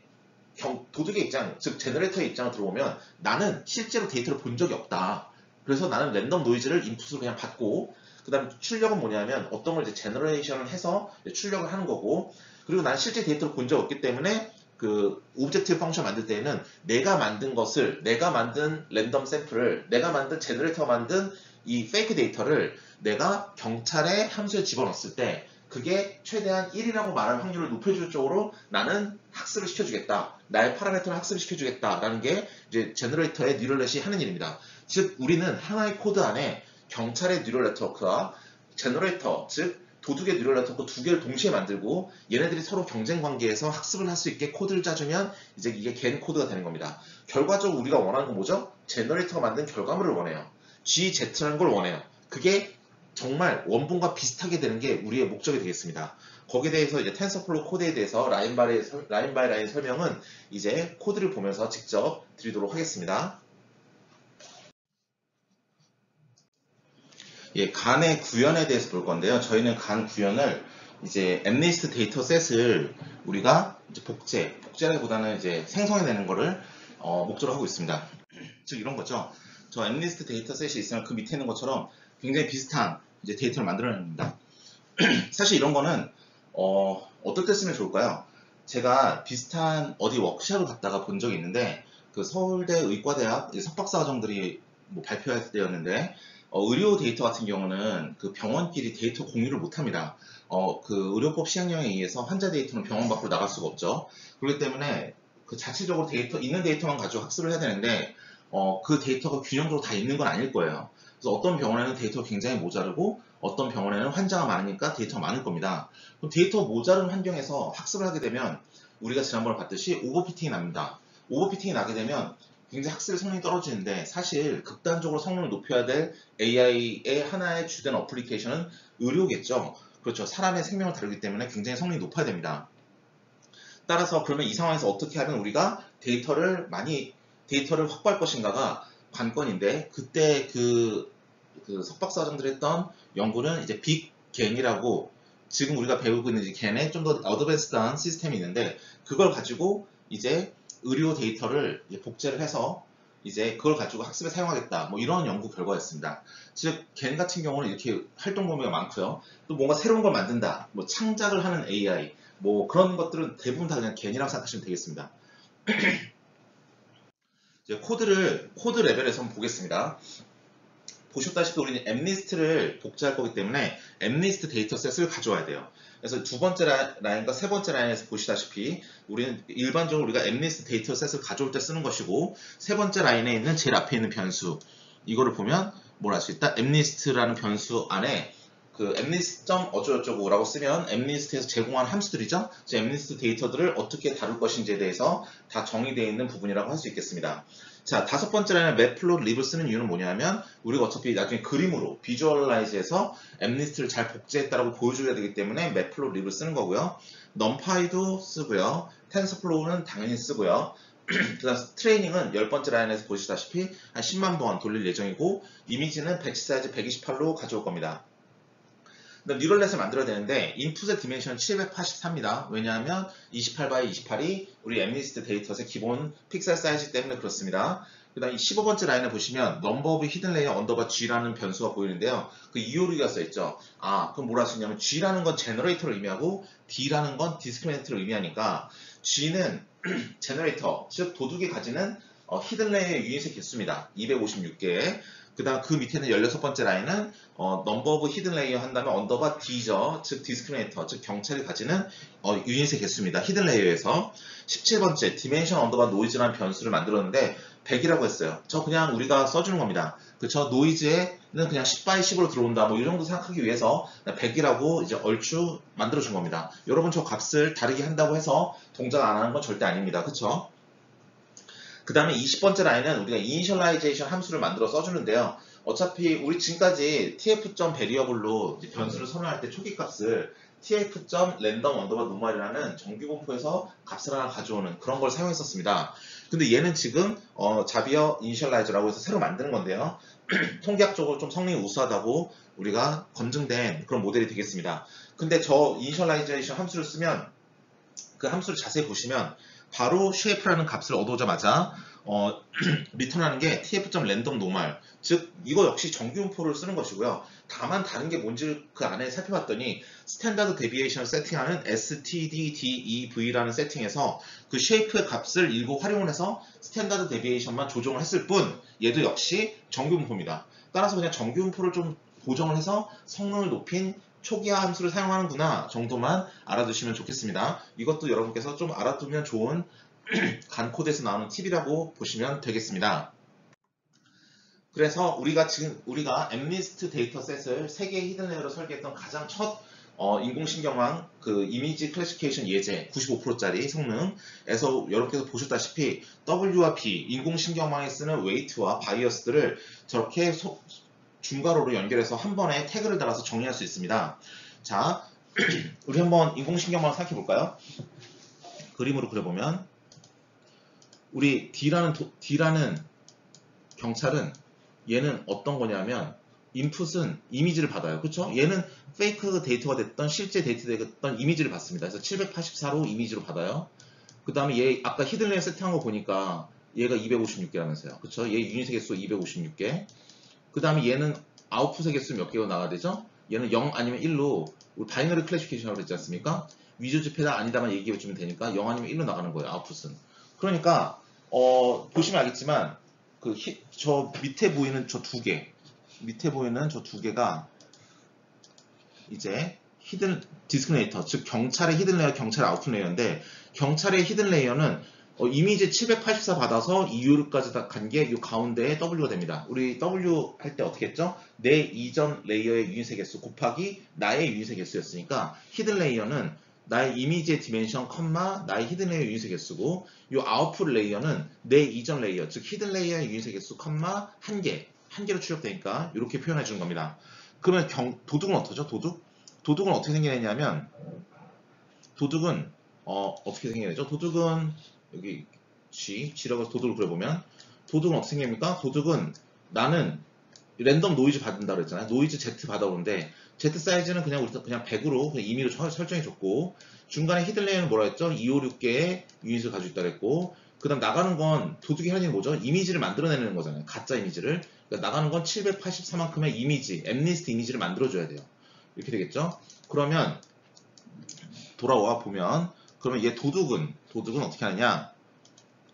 도둑의 입장, 즉 제너레이터의 입장을 들어보면 나는 실제로 데이터를 본 적이 없다. 그래서 나는 랜덤 노이즈를 인풋으로 그냥 받고 그 다음 출력은 뭐냐면 어떤 걸 이제 제너레이션을 해서 출력을 하는 거고 그리고 난 실제 데이터를 본 적 없기 때문에 그 오브젝티브 펑션 만들 때에는 내가 만든 것을 내가 만든 랜덤 샘플을 내가 만든 제너레이터가 만든 이 페이크 데이터를 내가 경찰의 함수에 집어넣었을 때 그게 최대한 1이라고 말할 확률을 높여줄 쪽으로 나는 학습을 시켜주겠다. 나의 파라미터를 학습을 시켜주겠다라는 게 이제 제너레이터의 뉴럴넷이 하는 일입니다. 즉 우리는 하나의 코드 안에 경찰의 뉴럴 네트워크와 제너레이터, 즉 도둑의 뉴럴 네트워크 두 개를 동시에 만들고 얘네들이 서로 경쟁 관계에서 학습을 할 수 있게 코드를 짜주면 이제 이게 겐 코드가 되는 겁니다. 결과적으로 우리가 원하는 건 뭐죠? 제너레이터가 만든 결과물을 원해요. GZ라는 걸 원해요. 그게 정말 원본과 비슷하게 되는 게 우리의 목적이 되겠습니다. 거기에 대해서 이제 텐서플로우 코드에 대해서 라인 바이 라인 설명은 이제 코드를 보면서 직접 드리도록 하겠습니다. 예, 간의 구현에 대해서 볼 건데요. 저희는 간 구현을 이제 MNIST 데이터셋을 우리가 이제 복제라기보다는 이제 생성해내는 거를 목적으로 하고 있습니다. 즉 이런 거죠. 저 MNIST 데이터셋이 있으면 그 밑에 있는 것처럼 굉장히 비슷한 이제 데이터를 만들어냅니다. 사실 이런 거는 어떨 때 쓰면 좋을까요? 제가 비슷한 어디 워크샵을 갔다가 본 적이 있는데 그 서울대 의과대학 석박사 과정들이 뭐 발표할 때였는데 의료 데이터 같은 경우는 그 병원끼리 데이터 공유를 못합니다. 그 의료법 시행령에 의해서 환자 데이터는 병원 밖으로 나갈 수가 없죠. 그렇기 때문에 그 자체적으로 있는 데이터만 가지고 학습을 해야 되는데 그 데이터가 균형적으로 다 있는 건 아닐 거예요. 그래서 어떤 병원에는 데이터가 굉장히 모자르고 어떤 병원에는 환자가 많으니까 데이터가 많을 겁니다. 그럼 데이터 모자른 환경에서 학습을 하게 되면 우리가 지난번에 봤듯이 오버피팅이 납니다. 오버피팅이 나게 되면 굉장히 학습의 성능이 떨어지는데 사실 극단적으로 성능을 높여야 될 AI의 하나의 주된 어플리케이션은 의료겠죠. 그렇죠. 사람의 생명을 다루기 때문에 굉장히 성능이 높아야 됩니다. 따라서 그러면 이 상황에서 어떻게 하면 우리가 데이터를 확보할 것인가가 관건인데 그때 그 석박사학생들이 했던 연구는 이제 빅게인이라고 지금 우리가 배우고 있는 걔네 좀 더 어드밴스드한 시스템이 있는데 그걸 가지고 이제 의료 데이터를 복제를 해서 이제 그걸 가지고 학습에 사용하겠다. 뭐 이런 연구 결과였습니다. 즉, 겐 같은 경우는 이렇게 활동 범위가 많고요. 또 뭔가 새로운 걸 만든다. 뭐 창작을 하는 AI. 뭐 그런 것들은 대부분 다 그냥 겐이라고 생각하시면 되겠습니다. 이제 코드 레벨에서 한번 보겠습니다. 보셨다시피 우리는 엠리스트를 복제할 거기 때문에 엠리스트 데이터셋을 가져와야 돼요. 그래서 두 번째 라인과 세 번째 라인에서 보시다시피 우리는 일반적으로 우리가 엠리스트 데이터셋을 가져올 때 쓰는 것이고 세 번째 라인에 있는 제일 앞에 있는 변수 이거를 보면 뭘 알 수 있다? 엠리스트라는 변수 안에 그 엠리스트.점 어쩌고저쩌고라고 쓰면 엠리스트에서 제공하는 함수들이죠. 엠리스트 데이터들을 어떻게 다룰 것인지에 대해서 다 정의되어 있는 부분이라고 할 수 있겠습니다. 자, 다섯 번째 라인에 맵플롯 립을 쓰는 이유는 뭐냐면 우리가 어차피 나중에 그림으로 비주얼라이즈해서 엠리스트를 잘 복제했다라고 보여줘야 되기 때문에 맵플롯 립을 쓰는 거고요. 넘파이도 쓰고요. 텐서플로우는 당연히 쓰고요. 그다음 트레이닝은 10번째 라인에서 보시다시피 한 10만 번 돌릴 예정이고 이미지는 배치 사이즈 128로 가져올 겁니다. 뉴럴넷을 만들어야 되는데 인풋의 디멘션 784입니다. 왜냐하면 28x28이 우리 엠리스트 데이터의 기본 픽셀 사이즈 때문에 그렇습니다. 그 다음 15번째 라인을 보시면 number of hidden layer underbar g라는 변수가 보이는데요. 그 이오리가 써있죠. 그럼 뭐라 할 수 있냐면 g라는 건 제너레이터를 의미하고 d라는 건 디스크리미네이터를 의미하니까 g는 제너레이터, 즉 도둑이 가지는 히든 레이어의 유닛의 개수입니다. 256개. 그 다음 그 밑에는 16번째 라인은 number of hidden layer 한 다음에 언더바 D죠. 즉 디스크리미네이터, 즉 경찰이 가지는 유닛의 개수입니다. 히든 레이어에서 17번째 dimension 언더바 noise라는 변수를 만들었는데 100이라고 했어요. 저 그냥 우리가 써주는 겁니다. 그쵸? 노이즈에는 그냥 10x10으로 들어온다. 뭐 이 정도 생각하기 위해서 100이라고 이제 얼추 만들어준 겁니다. 여러분 저 값을 다르게 한다고 해서 동작 안 하는 건 절대 아닙니다. 그쵸? 그 다음에 20번째 라인은 우리가 initialization 함수를 만들어 써주는데요. 어차피 우리 지금까지 tf.variable로 변수를 선언할 때 초기 값을 tf.random underbar normal이라는 정규 분포에서 값을 하나 가져오는 그런 걸 사용했었습니다. 근데 얘는 지금 자비어 initialize라고 해서 새로 만드는 건데요. 통계학적으로 좀 성능이 우수하다고 우리가 검증된 그런 모델이 되겠습니다. 근데 저 initialization 함수를 쓰면 그 함수를 자세히 보시면 바로 shape라는 값을 얻어오자마자 리턴하는 게 tf.random-normal, 즉 이거 역시 정규분포를 쓰는 것이고요. 다만 다른 게 뭔지 그 안에 살펴봤더니 스탠다드 데비에이션을 세팅하는 stdtev라는 세팅에서 그 shape의 값을 일부 활용을 해서 스탠다드 데비에이션만 조정을 했을 뿐 얘도 역시 정규분포입니다. 따라서 그냥 정규분포를 좀 보정을 해서 성능을 높인 초기화 함수를 사용하는구나 정도만 알아두시면 좋겠습니다. 이것도 여러분께서 좀 알아두면 좋은 간 코드에서 나오는 팁이라고 보시면 되겠습니다. 그래서 우리가 엠리스트 데이터셋을 3개의 히든 레이어로 설계했던 가장 첫 인공신경망 그 이미지 클래시피케이션 예제 95%짜리 성능에서 여러분께서 보셨다시피 W와 B 인공신경망에 쓰는 웨이트와 바이어스들을 저렇게 중괄호로 연결해서 한 번에 태그를 달아서 정리할 수 있습니다. 자, 우리 한번 인공신경망을 생각해 볼까요? 그림으로 그려보면 우리 D라는 경찰은 얘는 어떤 거냐면 인풋은 이미지를 받아요. 그쵸? 얘는 페이크 데이터가 됐던 실제 데이터가 됐던 이미지를 받습니다. 그래서 784로 이미지로 받아요. 그 다음에 얘 아까 히든 레이어 세팅한 거 보니까 얘가 256개라면서요. 그쵸? 얘 유닛의 개수 256개. 그 다음에 얘는 아웃풋의 개수 몇 개가 나와야 되죠? 얘는 0 아니면 1로 우리 바이너리 클래시피케이션이라고 그랬지 않습니까? 위조지폐다 아니다만 얘기해주면 되니까 0 아니면 1로 나가는 거예요. 아웃풋은. 그러니까 보시면 알겠지만 저 밑에 보이는 저 두 개가 이제 히든 디스크리미네이터, 즉 경찰의 히든 레이어, 경찰의 아웃풋 레이어인데 경찰의 히든 레이어는 이미지 784 받아서 EU까지 다 간 게 이 가운데에 W가 됩니다. 우리 W 할 때 어떻게 했죠? 내 이전 레이어의 유닛의 개수 곱하기 나의 유닛의 개수였으니까 히든 레이어는 나의 이미지의 디멘션, 나의 히든 레이어 유닛의 개수고 이 아웃풋 레이어는 내 이전 레이어, 즉 히든 레이어의 유닛의 개수, 한 개로 출력되니까 이렇게 표현해 주는 겁니다. 그러면 도둑은 어떠죠? 도둑은 어떻게 생겨내냐면 도둑은 어떻게 생겨내죠? 도둑은 여기 G라고 해서 도둑을 그려보면 도둑은 어떻게 생깁니까? 도둑은 나는 랜덤 노이즈 받는다 그랬잖아요. 노이즈 Z 받아오는데 Z 사이즈는 그냥 우리 그냥 100으로 그냥 임의로 설정해줬고, 중간에 히든 레이어는 뭐라 했죠? 256개의 유닛을 가지고 있다 그랬고, 그 다음 나가는 건 도둑이 하는 일은 뭐죠? 이미지를 만들어내는 거잖아요. 가짜 이미지를. 그러니까 나가는 건 784만큼의 이미지, 엠리스트 이미지를 만들어줘야 돼요. 이렇게 되겠죠? 그러면 돌아와 보면, 그러면 얘 도둑은 어떻게 하느냐?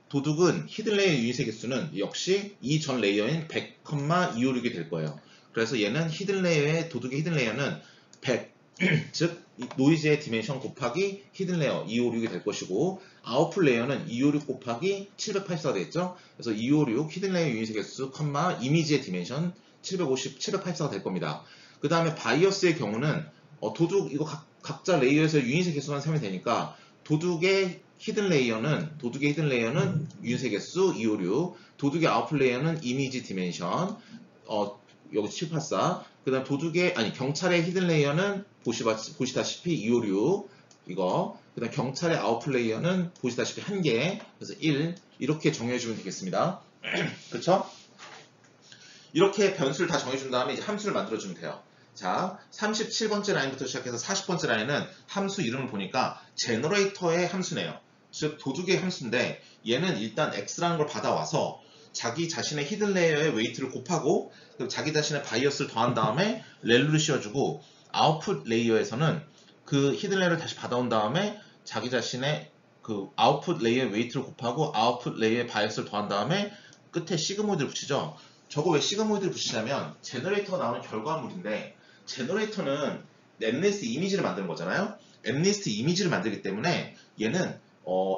도둑은 히든 레이어 유닛의 개수는 역시 이 전 레이어인 100,256이 될 거예요. 그래서 얘는 히든 레이어의 도둑의 히든 레이어는 100, 즉 노이즈의 디멘션 곱하기 히든 레이어 256이 될 것이고, 아웃풋 레이어는 256 곱하기 784가 되겠죠. 그래서 256 히든 레이어 유닛의 개수, 이미지의 디멘션 750, 784가 될 겁니다. 그 다음에 바이어스의 경우는 도둑 이거 각자 레이어에서 유닛의 개수만 세면 되니까, 도둑의 히든 레이어는 유닛의 개수 256, 도둑의 아웃풋 레이어는 이미지 디멘션 여기 784, 그 다음 경찰의 히든 레이어는 보시다시피 256 이거, 그 다음 경찰의 아웃풋 레이어는 보시다시피 1개, 그래서 1 이렇게 정해주면 되겠습니다. 그렇죠? 이렇게 변수를 다 정해준 다음에 이제 함수를 만들어주면 돼요. 자, 37번째 라인부터 시작해서 40번째 라인은 함수 이름을 보니까 제너레이터의 함수네요. 즉 도둑의 함수인데, 얘는 일단 x라는 걸 받아와서 자기 자신의 히든 레이어의 웨이트를 곱하고, 그리고 자기 자신의 바이어스를 더한 다음에 렐루를 씌워주고, 아웃풋 레이어에서는 그 히든 레이어를 다시 받아온 다음에 자기 자신의 그 아웃풋 레이어의 웨이트를 곱하고 아웃풋 레이어의 바이어스를 더한 다음에 끝에 시그모이드를 붙이죠. 저거 왜 시그모이드를 붙이냐면 제너레이터가 나오는 결과물인데, 제너레이터는 엠리스트 이미지를 만드는 거잖아요. 엠리스트 이미지를 만들기 때문에 얘는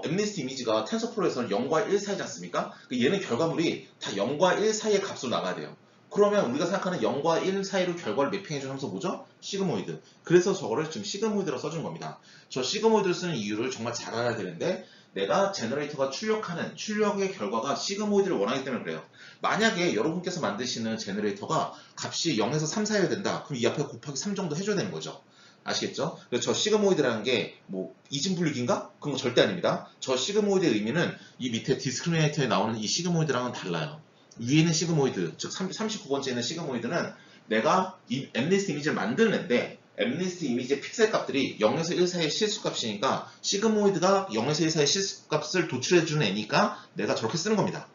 엠리스트 이미지가 텐서플로우에서는 0과 1 사이지 않습니까? 얘는 결과물이 다 0과 1 사이의 값으로 나가야 돼요. 그러면 우리가 생각하는 0과 1 사이로 결과를 매핑해주는 함수 뭐죠? 시그모이드. 그래서 저거를 지금 시그모이드로 써준 겁니다. 저 시그모이드를 쓰는 이유를 정말 잘 알아야 되는데, 내가 제너레이터가 출력하는 출력의 결과가 시그모이드를 원하기 때문에 그래요. 만약에 여러분께서 만드시는 제너레이터가 값이 0에서 3 사이여야 된다. 그럼 이 앞에 곱하기 3 정도 해줘야 되는 거죠. 아시겠죠? 그래서 저 시그모이드라는 게 뭐 이진분류기인가? 그런 거 절대 아닙니다. 저 시그모이드의 의미는 이 밑에 디스크리미네이터에 나오는 이 시그모이드랑은 달라요. 위에 있는 시그모이드, 즉 39번째에 있는 시그모이드는 내가 이 엠리스트 이미지를 만드는데, 엠리스트 이미지의 픽셀 값들이 0에서 1 사이의 실수값이니까 시그모이드가 0에서 1 사이의 실수값을 도출해주는 애니까 내가 저렇게 쓰는 겁니다.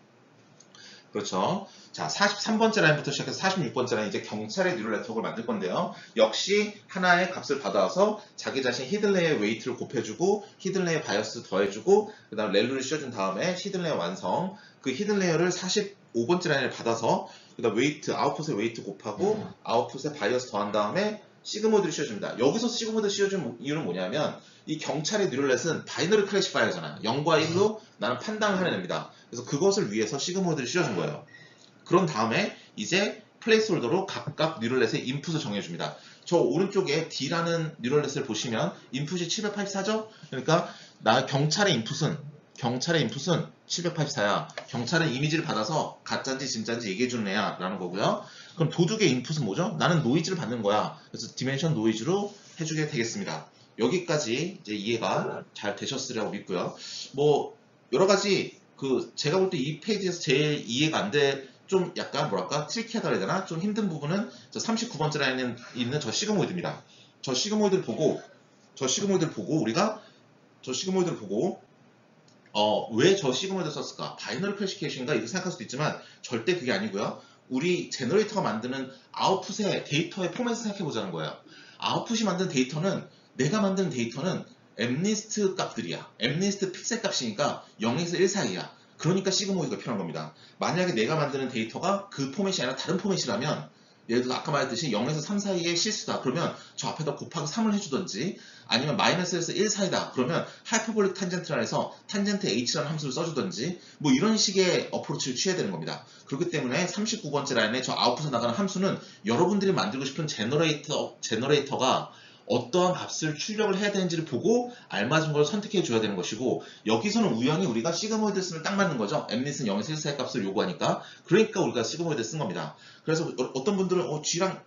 그렇죠. 자, 43번째 라인부터 시작해서 46번째 라인, 이제 경찰의 뉴럴 네트워크를 만들 건데요. 역시 하나의 값을 받아와서 자기 자신 히든 레이어 웨이트를 곱해주고, 히든 레이어 바이어스 더해주고, 그 다음 렐루를 씌워준 다음에 히든 레이어 완성. 그 히든 레이어를 45번째 라인을 받아서 그 다음 웨이트, 아웃풋의 웨이트 곱하고 아웃풋의 바이어스 더한 다음에 시그모드를 씌워줍니다. 여기서 시그모드 씌워준 이유는 뭐냐면, 이 경찰의 뉴럴넷은 바이너리 클래시파이어잖아요. 0과 1로 나는 판단을 하는 애입니다. 그래서 그것을 위해서 시그모드를 씌워준 거예요. 그런 다음에 이제 플레이스홀더로 각각 뉴럴넷의 인풋을 정해줍니다. 저 오른쪽에 D라는 뉴럴넷을 보시면 인풋이 784죠? 그러니까 경찰의 인풋은 784야. 경찰은 이미지를 받아서 가짜인지 진짜인지 얘기해주는 애야 라는 거고요. 그럼 도둑의 인풋은 뭐죠? 나는 노이즈를 받는 거야. 그래서 디멘션 노이즈로 해주게 되겠습니다. 여기까지 이제 이해가 잘 되셨으리라고 믿고요. 뭐 여러 가지 제가 볼 때 이 페이지에서 제일 이해가 안 돼, 좀 약간 뭐랄까 트리키하다 해야 되나? 좀 힘든 부분은 저 39번째 라인에 있는 저 시그모이드입니다. 저 시그모이드를 보고 왜 저 시그모이드를 썼을까? 바이너리 클래시피케이션인가? 이렇게 생각할 수도 있지만 절대 그게 아니고요. 우리 제너레이터가 만드는 아웃풋의 데이터의 포맷을 생각해 보자는 거예요. 아웃풋이 만든 데이터는, 내가 만든 데이터는 엠리스트 값들이야. 엠리스트 픽셀 값이니까 0에서 1 사이야. 그러니까 시그모이드가 필요한 겁니다. 만약에 내가 만드는 데이터가 그 포맷이 아니라 다른 포맷이라면, 예를 들어서 아까 말했듯이 0에서 3 사이의 실수다. 그러면 저 앞에다 곱하기 3을 해주던지, 아니면 마이너스에서 1 사이다. 그러면 하이퍼볼릭 탄젠트라 해서 탄젠트 h라는 함수를 써주던지, 뭐 이런 식의 어프로치를 취해야 되는 겁니다. 그렇기 때문에 39번째 라인에 저 아웃풋에 나가는 함수는 여러분들이 만들고 싶은 제너레이터가 어떠한 값을 출력을 해야 되는지를 보고 알맞은 걸 선택해 줘야 되는 것이고, 여기서는 우연히 우리가 시그모이드 쓰면 딱 맞는 거죠. 엠리스는 0에서 1 사이 값을 요구하니까. 그러니까 우리가 시그모이드 쓴 겁니다. 그래서 어떤 분들은 G랑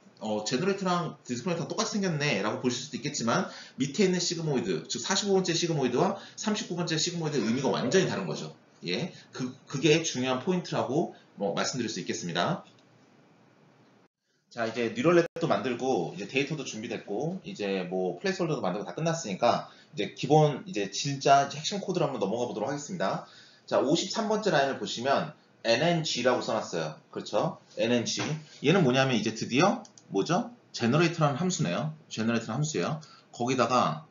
제너레이터랑 디스크리미네이터랑 똑같이 생겼네 라고 보실 수도 있겠지만, 밑에 있는 시그모이드, 즉 45번째 시그모이드와 39번째 시그모이드의 의미가 완전히 다른 거죠. 예, 그게 중요한 포인트라고 말씀드릴 수 있겠습니다. 자, 이제 뉴럴넷도 만들고, 이제 데이터도 준비됐고, 이제 뭐 플레이스홀더도 만들고 다 끝났으니까, 이제 기본, 이제 진짜 이제 핵심 코드로 한번 넘어가 보도록 하겠습니다. 자, 53번째 라인을 보시면, NNG라고 써놨어요. 그렇죠? NNG. 얘는 뭐냐면 이제 드디어, 뭐죠? 제너레이터라는 함수네요. 제너레이터라는 함수예요. 거기다가,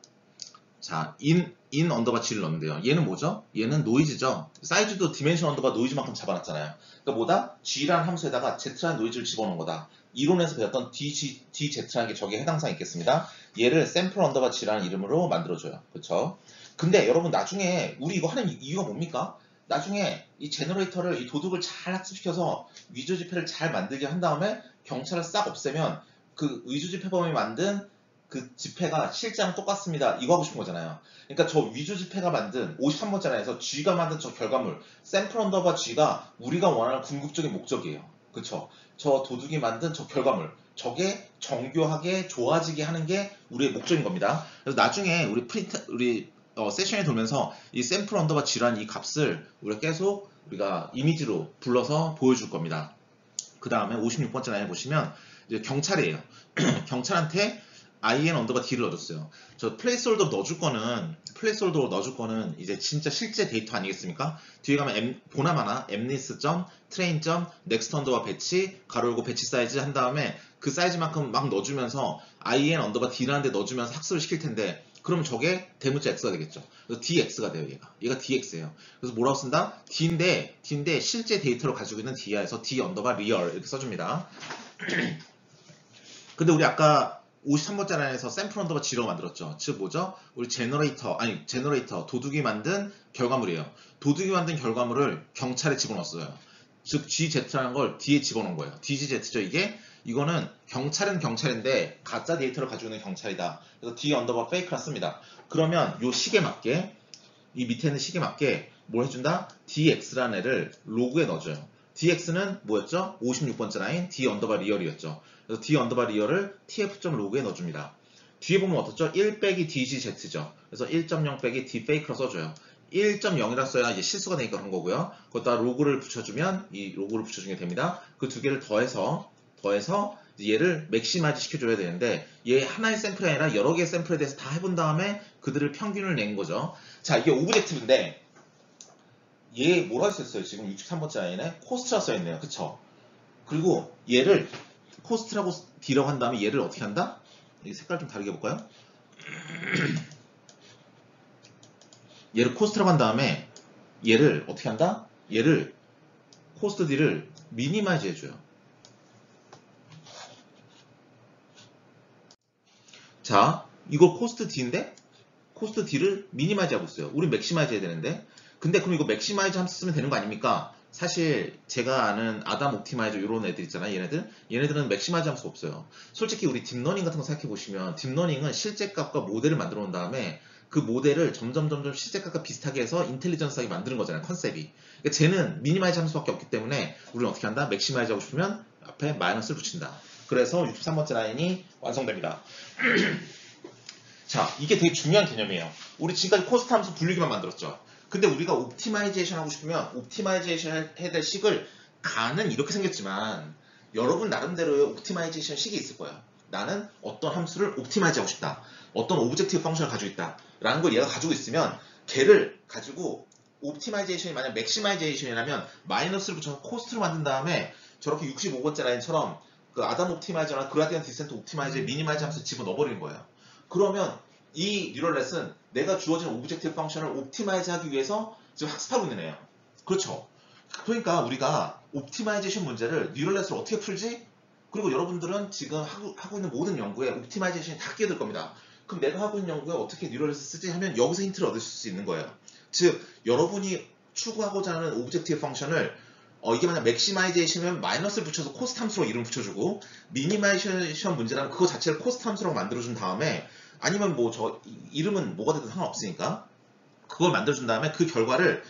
자, in 언더바 g를 넣는데요. 얘는 뭐죠? 얘는 노이즈죠. 사이즈도 디멘션 언더바 노이즈만큼 잡아놨잖아요. 그러니까 뭐다? g라는 함수에다가 z라는 노이즈를 집어넣은 거다. 이론에서 배웠던 dz라는 게 저기에 해당사항이 있겠습니다. 얘를 샘플 언더바 g라는 이름으로 만들어줘요. 그쵸? 근데 여러분 나중에 우리 이거 하는 이유가 뭡니까? 나중에 이 제너레이터를 이 도둑을 잘 학습시켜서 위조 지폐를 잘 만들게 한 다음에 경찰을 싹 없애면 그 위조 지폐범이 만든 그 지폐가 실제랑 똑같습니다. 이거 하고 싶은 거잖아요. 그러니까 저 위조 지폐가 만든 53번째 라인에서 G가 만든 저 결과물 샘플 언더바 G가 우리가 원하는 궁극적인 목적이에요. 그쵸? 저 도둑이 만든 저 결과물 저게 정교하게 좋아지게 하는 게 우리의 목적인 겁니다. 그래서 나중에 우리 세션에 돌면서 이 샘플 언더바 G라는 이 값을 우리가 계속 우리가 이미지로 불러서 보여줄 겁니다. 그 다음에 56번째 라인을 보시면 이제 경찰이에요. 경찰한테 in 언더바 d를 넣어줬어요. 저 플레이스홀더로 넣어줄 거는 이제 진짜 실제 데이터 아니겠습니까? 뒤에 가면 보나마나 mnis.train.next 언더바 배치 가로 열고 배치 사이즈 한 다음에 그 사이즈만큼 막 넣어주면서 in 언더바 d라는 데 넣어주면서 학습을 시킬 텐데 그러면 저게 대문자 x가 되겠죠. 그래서 dx가 돼요. 얘가 dx예요. 그래서 뭐라고 쓴다? d인데 실제 데이터를 가지고 있는 d야에서 d 언더바 real 이렇게 써줍니다. 근데 우리 아까 53번째 라인에서 샘플 언더바 G로 만들었죠. 즉 뭐죠? 우리 제너레이터 도둑이 만든 결과물이에요. 도둑이 만든 결과물을 경찰에 집어넣었어요. 즉 GZ라는 걸 D에 집어넣은 거예요. DGZ죠 이게. 이거는 경찰은 경찰인데 가짜 데이터를 가지고 있는 경찰이다. 그래서 D 언더바 fake라 씁니다. 그러면 이 식에 맞게 이 밑에 있는 식에 맞게 뭘 해준다? DX라는 애를 로그에 넣어줘요. DX는 뭐였죠? 56번째 라인 D 언더바 리얼이었죠. 그래서 D 언더바 리얼을 tf.log에 넣어줍니다. 뒤에 보면 어떻죠? 1 빼기 DGZ죠. 그래서 1.0 빼기 D fake로 써줘요. 1.0이라 써야 이제 실수가 되니까 그런 거고요. 거기다 로그를 붙여주면 이 로그를 붙여주게 됩니다. 그 두 개를 더해서 얘를 맥시마이즈 시켜줘야 되는데 얘 하나의 샘플이 아니라 여러 개의 샘플에 대해서 다 해본 다음에 그들을 평균을 낸 거죠. 자, 이게 오브젝티브인데 얘 뭐라 했었어요? 지금 63번째 라인에 코스트라 써있네요. 그쵸? 그리고 얘를 코스트라고 D라고 한 다음에 얘를 어떻게 한다? 이 색깔 좀 다르게 볼까요? 얘를 코스트라고 한 다음에 얘를 어떻게 한다? 얘를 코스트 D를 미니마이즈 해줘요. 자, 이거 코스트 D인데 코스트 D를 미니마이즈 하고 있어요. 우리 맥시마이즈 해야 되는데 근데 그럼 이거 맥시마이즈 함수 쓰면 되는 거 아닙니까? 사실 제가 아는 아담 옵티마이저 이런 애들 있잖아요. 얘네들은 맥시마이즈 함수가 없어요. 솔직히 우리 딥러닝 같은 거 생각해 보시면 딥러닝은 실제 값과 모델을 만들어 놓은 다음에 그 모델을 점점 실제 값과 비슷하게 해서 인텔리전스하게 만드는 거잖아요. 컨셉이. 그러니까 쟤는 미니마이즈 함수밖에 없기 때문에 우리는 어떻게 한다? 맥시마이즈 하고 싶으면 앞에 마이너스를 붙인다. 그래서 63번째 라인이 완성됩니다. 자, 이게 되게 중요한 개념이에요. 우리 지금까지 코스트 함수 분류기만 만들었죠. 근데 우리가 옵티마이제이션 하고 싶으면 옵티마이제이션 해야 될 식을 간은 이렇게 생겼지만 여러분 나름대로의 옵티마이제이션 식이 있을 거예요. 나는 어떤 함수를 옵티마이즈 하고 싶다. 어떤 오브젝티브 펑션을 가지고 있다. 라는 걸 얘가 가지고 있으면 걔를 가지고 옵티마이제이션이 만약 맥시마이제이션이라면 마이너스를 붙여서 코스트를 만든 다음에 저렇게 65번째 라인처럼 그 아담 옵티마이저나 그라디언트 디센트 옵티마이저에 미니마이즈 함수 집어넣어버리는 거예요. 그러면 이 뉴럴넷은 내가 주어진 오브젝티브 펑션을 옵티마이즈 하기 위해서 지금 학습하고 있는 애예요. 그렇죠? 그러니까 우리가 옵티마이제이션 문제를 뉴럴넷을 어떻게 풀지? 그리고 여러분들은 지금 하고 있는 모든 연구에 옵티마이제이션이 다 끼어들 겁니다. 그럼 내가 하고 있는 연구에 어떻게 뉴럴넷을 쓰지 하면 여기서 힌트를 얻을 수 있는 거예요. 즉 여러분이 추구하고자 하는 오브젝티브 펑션을 이게 만약 맥시마이제이션이면 마이너스를 붙여서 코스트 함수로 이름 붙여주고 미니마이제이션 문제라면 그거 자체를 코스트 함수라고 만들어준 다음에 아니면 뭐 저 이름은 뭐가 되든 상관없으니까 그걸 만들어준 다음에 그 결과를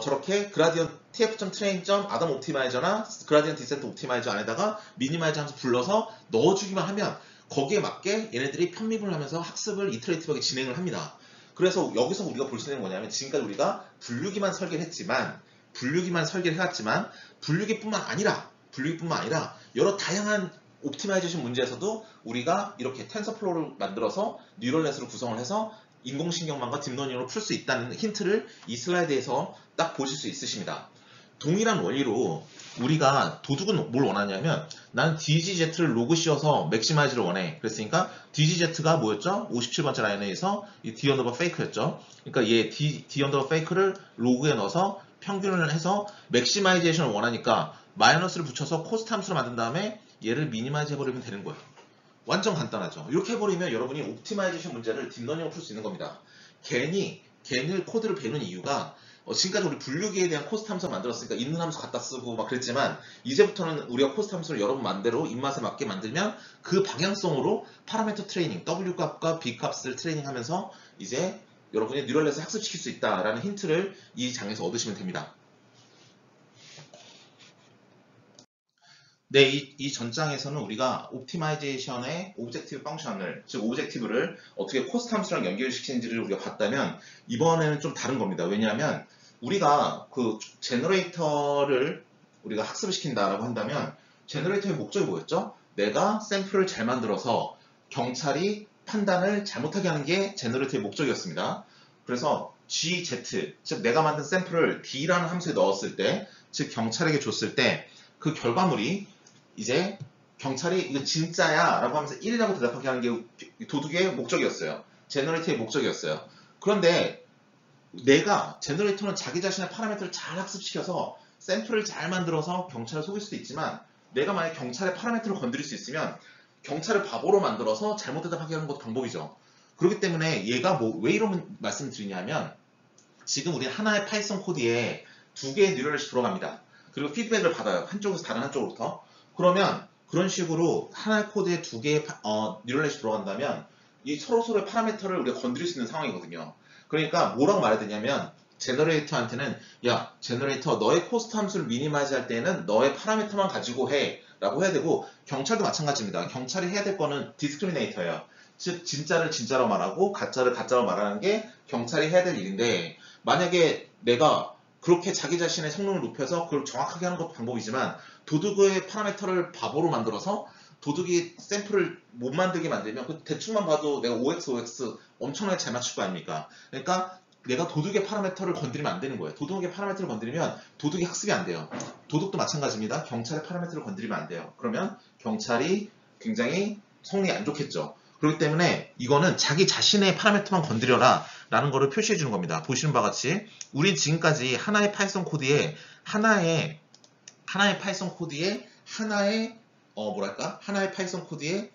저렇게 그라디언트 tf.train.adam 옵티마이저나 그라디언트 디센트 옵티마이저 안에다가 미니마이저 함수 불러서 넣어주기만 하면 거기에 맞게 얘네들이 편입을 하면서 학습을 이터레이티브하게 진행을 합니다. 그래서 여기서 우리가 볼 수 있는 게 뭐냐면 지금까지 우리가 분류기만 설계를 해왔지만 분류기뿐만 아니라 여러 다양한 옵티마이제이션 문제에서도 우리가 이렇게 텐서플로우를 만들어서 뉴럴넷으로 구성을 해서 인공신경망과 딥러닝으로 풀 수 있다는 힌트를 이 슬라이드에서 딱 보실 수 있으십니다. 동일한 원리로 우리가 도둑은 뭘 원하냐면 나는 DGZ를 로그 씌워서 맥시마이즈를 원해. 그랬으니까 DGZ가 뭐였죠? 57번째 라인에서 이 D 언더바 페이크였죠. 그러니까 얘 D 언더바 페이크를 로그에 넣어서 평균을 해서 맥시마이제이션을 원하니까 마이너스를 붙여서 코스트 함수를 만든 다음에 얘를 미니마이즈 해버리면 되는 거예요. 완전 간단하죠. 이렇게 해버리면 여러분이 옵티마이제이션 문제를 딥러닝으로 풀 수 있는 겁니다. 괜히 코드를 배우는 이유가 지금까지 우리 분류기에 대한 코스트 함수 만들었으니까 있는 함수 갖다 쓰고 막 그랬지만 이제부터는 우리가 코스트 함수를 여러분 맘대로 입맛에 맞게 만들면 그 방향성으로 파라미터 트레이닝, W 값과 B 값을 트레이닝하면서 이제 여러분이 뉴럴넷을 학습시킬 수 있다라는 힌트를 이 장에서 얻으시면 됩니다. 네, 이 전장에서는 우리가 옵티마이제이션의 오브젝티브 펑션을, 즉 오브젝티브를 어떻게 코스트 함수랑 연결시키는지를 우리가 봤다면 이번에는 좀 다른 겁니다. 왜냐하면 우리가 그 제너레이터를 우리가 학습을 시킨다라고 한다면 제너레이터의 목적이 뭐였죠? 내가 샘플을 잘 만들어서 경찰이 판단을 잘못하게 하는 게 제너레이터의 목적이었습니다. 그래서 GZ, 즉 내가 만든 샘플을 D라는 함수에 넣었을 때, 즉 경찰에게 줬을 때 그 결과물이 이제 경찰이 이거 진짜야 라고 하면서 1이라고 대답하게 하는 게 도둑의 목적이었어요. 제너레이터의 목적이었어요. 그런데 내가 제너레이터는 자기 자신의 파라미터를 잘 학습시켜서 샘플을 잘 만들어서 경찰을 속일 수도 있지만 내가 만약 경찰의 파라미터를 건드릴 수 있으면 경찰을 바보로 만들어서 잘못 대답하게 하는 것도 방법이죠. 그렇기 때문에 얘가 왜 이런 말씀을 드리냐면 지금 우리 하나의 파이썬 코드에 두 개의 뉴럴넷이 들어갑니다. 그리고 피드백을 받아요. 한쪽에서 다른 한쪽으로부터. 그러면 그런 식으로 하나의 코드에 두 개의 뉴럴넷이 들어간다면 이 서로서로의 파라미터를 우리가 건드릴 수 있는 상황이거든요. 그러니까 뭐라고 말해야 되냐면 제너레이터한테는 야, 제너레이터 너의 코스트 함수를 미니마이즈 할 때는 너의 파라미터만 가지고 해 라고 해야 되고 경찰도 마찬가지입니다. 경찰이 해야 될 거는 디스크리미네이터예요. 즉 진짜를 진짜로 말하고 가짜를 가짜로 말하는 게 경찰이 해야 될 일인데 만약에 내가 그렇게 자기 자신의 성능을 높여서 그걸 정확하게 하는 것도 방법이지만 도둑의 파라미터를 바보로 만들어서 도둑이 샘플을 못 만들게 만들면 그 대충만 봐도 내가 OX, OX 엄청나게 잘 맞출 거 아닙니까? 그러니까 내가 도둑의 파라미터를 건드리면 안 되는 거예요. 도둑의 파라미터를 건드리면 도둑이 학습이 안 돼요. 도둑도 마찬가지입니다. 경찰의 파라미터를 건드리면 안 돼요. 그러면 경찰이 굉장히 성능이 안 좋겠죠. 그렇기 때문에 이거는 자기 자신의 파라미터만 건드려라 라는 거를 표시해 주는 겁니다. 보시는 바와 같이 우린 지금까지 하나의 파이썬 코드에 하나의 파이썬 코드에 하나의 파이썬 코드에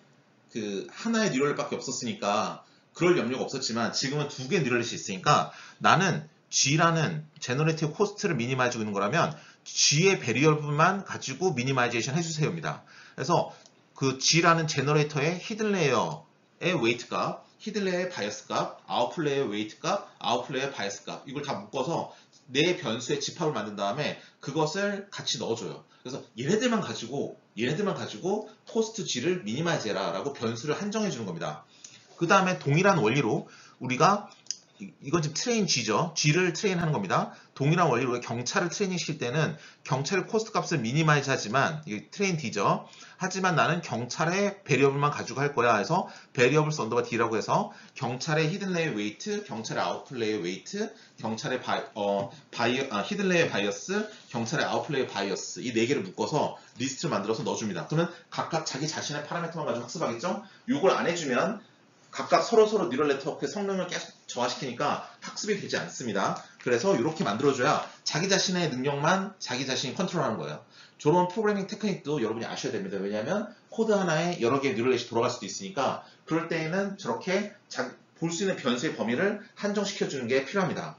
그 하나의 뉴럴넷밖에 없었으니까 그럴 염려가 없었지만 지금은 두 개의 뉴럴넷이 있으니까 나는 G라는 제너레이티브 코스트를 미니마이즈 하는 거라면 G의 베리어블만 가지고 미니마이제이션 해주세요입니다. 그래서 그 G라는 제너레이터의 히든 레이어의 웨이트 값, 히든 레이어의 바이어스 값, 아웃풋 레이어의 웨이트 값, 아웃풋 레이어의 바이어스 값 이걸 다 묶어서 네 변수의 집합을 만든 다음에 그것을 같이 넣어줘요. 그래서 얘네들만 가지고 코스트 G를 미니마이즈 해라 라고 변수를 한정해 주는 겁니다. 그 다음에 동일한 원리로 우리가 이건 지금 트레인 G죠. G를 트레인 하는 겁니다. 동일한 원리로 경찰을 트레이닝 시킬 때는 경찰의 코스트 값을 미니마이즈 하지만 이게 트레인 D죠. 하지만 나는 경찰의 베리어블만 가지고 할 거야 해서 베리어블 언더바 D라고 해서 경찰의 히든 레이어 웨이트, 경찰의 아웃풋 레이어 웨이트, 경찰의 히든 레이어 바이어스, 경찰의 아웃풋 레이어 바이어스 이 네 개를 묶어서 리스트를 만들어서 넣어줍니다. 그러면 각각 자기 자신의 파라미터만 가지고 학습하겠죠? 이걸 안 해주면 각각 서로 뉴럴 네트워크의 성능을 계속 저하시키니까 학습이 되지 않습니다. 그래서 이렇게 만들어줘야 자기 자신의 능력만 자기 자신이 컨트롤하는 거예요. 저런 프로그래밍 테크닉도 여러분이 아셔야 됩니다. 왜냐하면 코드 하나에 여러 개의 뉴럴넷이 돌아갈 수도 있으니까 그럴 때에는 저렇게 볼 수 있는 변수의 범위를 한정시켜주는 게 필요합니다.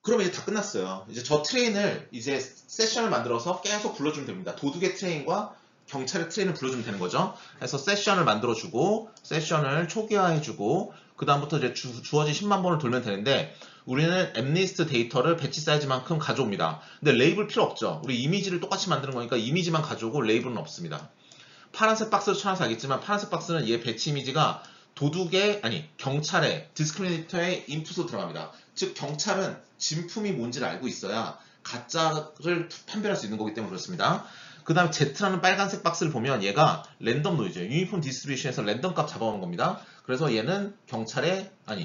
그러면 이제 다 끝났어요. 이제 저 트레인을 이제 세션을 만들어서 계속 불러주면 됩니다. 도둑의 트레인과 경찰의 트레인을 불러주면 되는 거죠. 그래서 세션을 만들어주고 세션을 초기화해주고 그 다음부터 이제 주어진 10만 번을 돌면 되는데 우리는 엠리스트 데이터를 배치 사이즈만큼 가져옵니다. 근데 레이블 필요 없죠. 우리 이미지를 똑같이 만드는 거니까 이미지만 가져오고 레이블은 없습니다. 파란색 박스를 쳐놔서 알겠지만 파란색 박스는 얘 배치 이미지가 경찰의 디스크리미네이터의 인풋으로 들어갑니다. 즉 경찰은 진품이 뭔지를 알고 있어야 가짜를 판별할 수 있는 거기 때문에 그렇습니다. 그 다음에 Z라는 빨간색 박스를 보면 얘가 랜덤 노이즈, 유니폼 디스트리뷰션에서 랜덤 값 잡아오는 겁니다. 그래서 얘는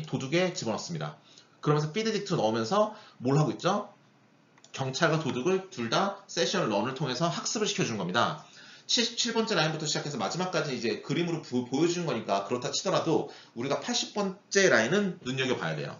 도둑에 집어넣습니다. 그러면서 피드딕트로 넣으면서 뭘 하고 있죠? 경찰과 도둑을 둘 다 세션 런을 통해서 학습을 시켜주는 겁니다. 77번째 라인부터 시작해서 마지막까지 이제 그림으로 보여주는 거니까 그렇다 치더라도 우리가 80번째 라인은 눈여겨봐야 돼요.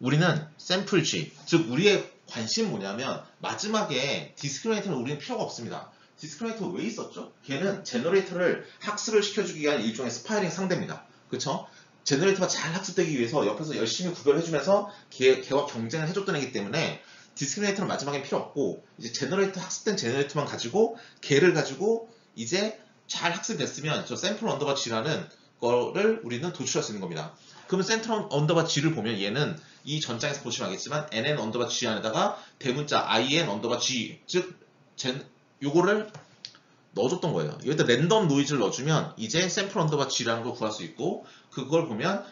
우리는 샘플 G, 즉 우리의 관심 뭐냐면 마지막에 디스크리미네이터는 우리는 필요가 없습니다. 디스크리미네이터 왜 있었죠? 걔는 제너레이터를 학습을 시켜주기 위한 일종의 스파이링 상대입니다. 그쵸? 제너레이터가 잘 학습되기 위해서 옆에서 열심히 구별해주면서 걔와 경쟁을 해줬던 애기 때문에 디스크리미네이터는 마지막에 필요 없고 이제 제너레이터 학습된 제너레이터만 가지고 걔를 가지고 이제 잘 학습됐으면 저 샘플 언더바 G라는 거를 우리는 도출할 수 있는 겁니다. 그러면 샘플 언더바 G를 보면 얘는 이 전장에서 보시면 알겠지만 nn 언더바 G 안에다가 대문자 in 언더바 G 즉 요거를 넣어줬던 거예요. 여기다 랜덤 노이즈를 넣어주면 이제 샘플 언더바 G라는 걸 구할 수 있고 그걸 보면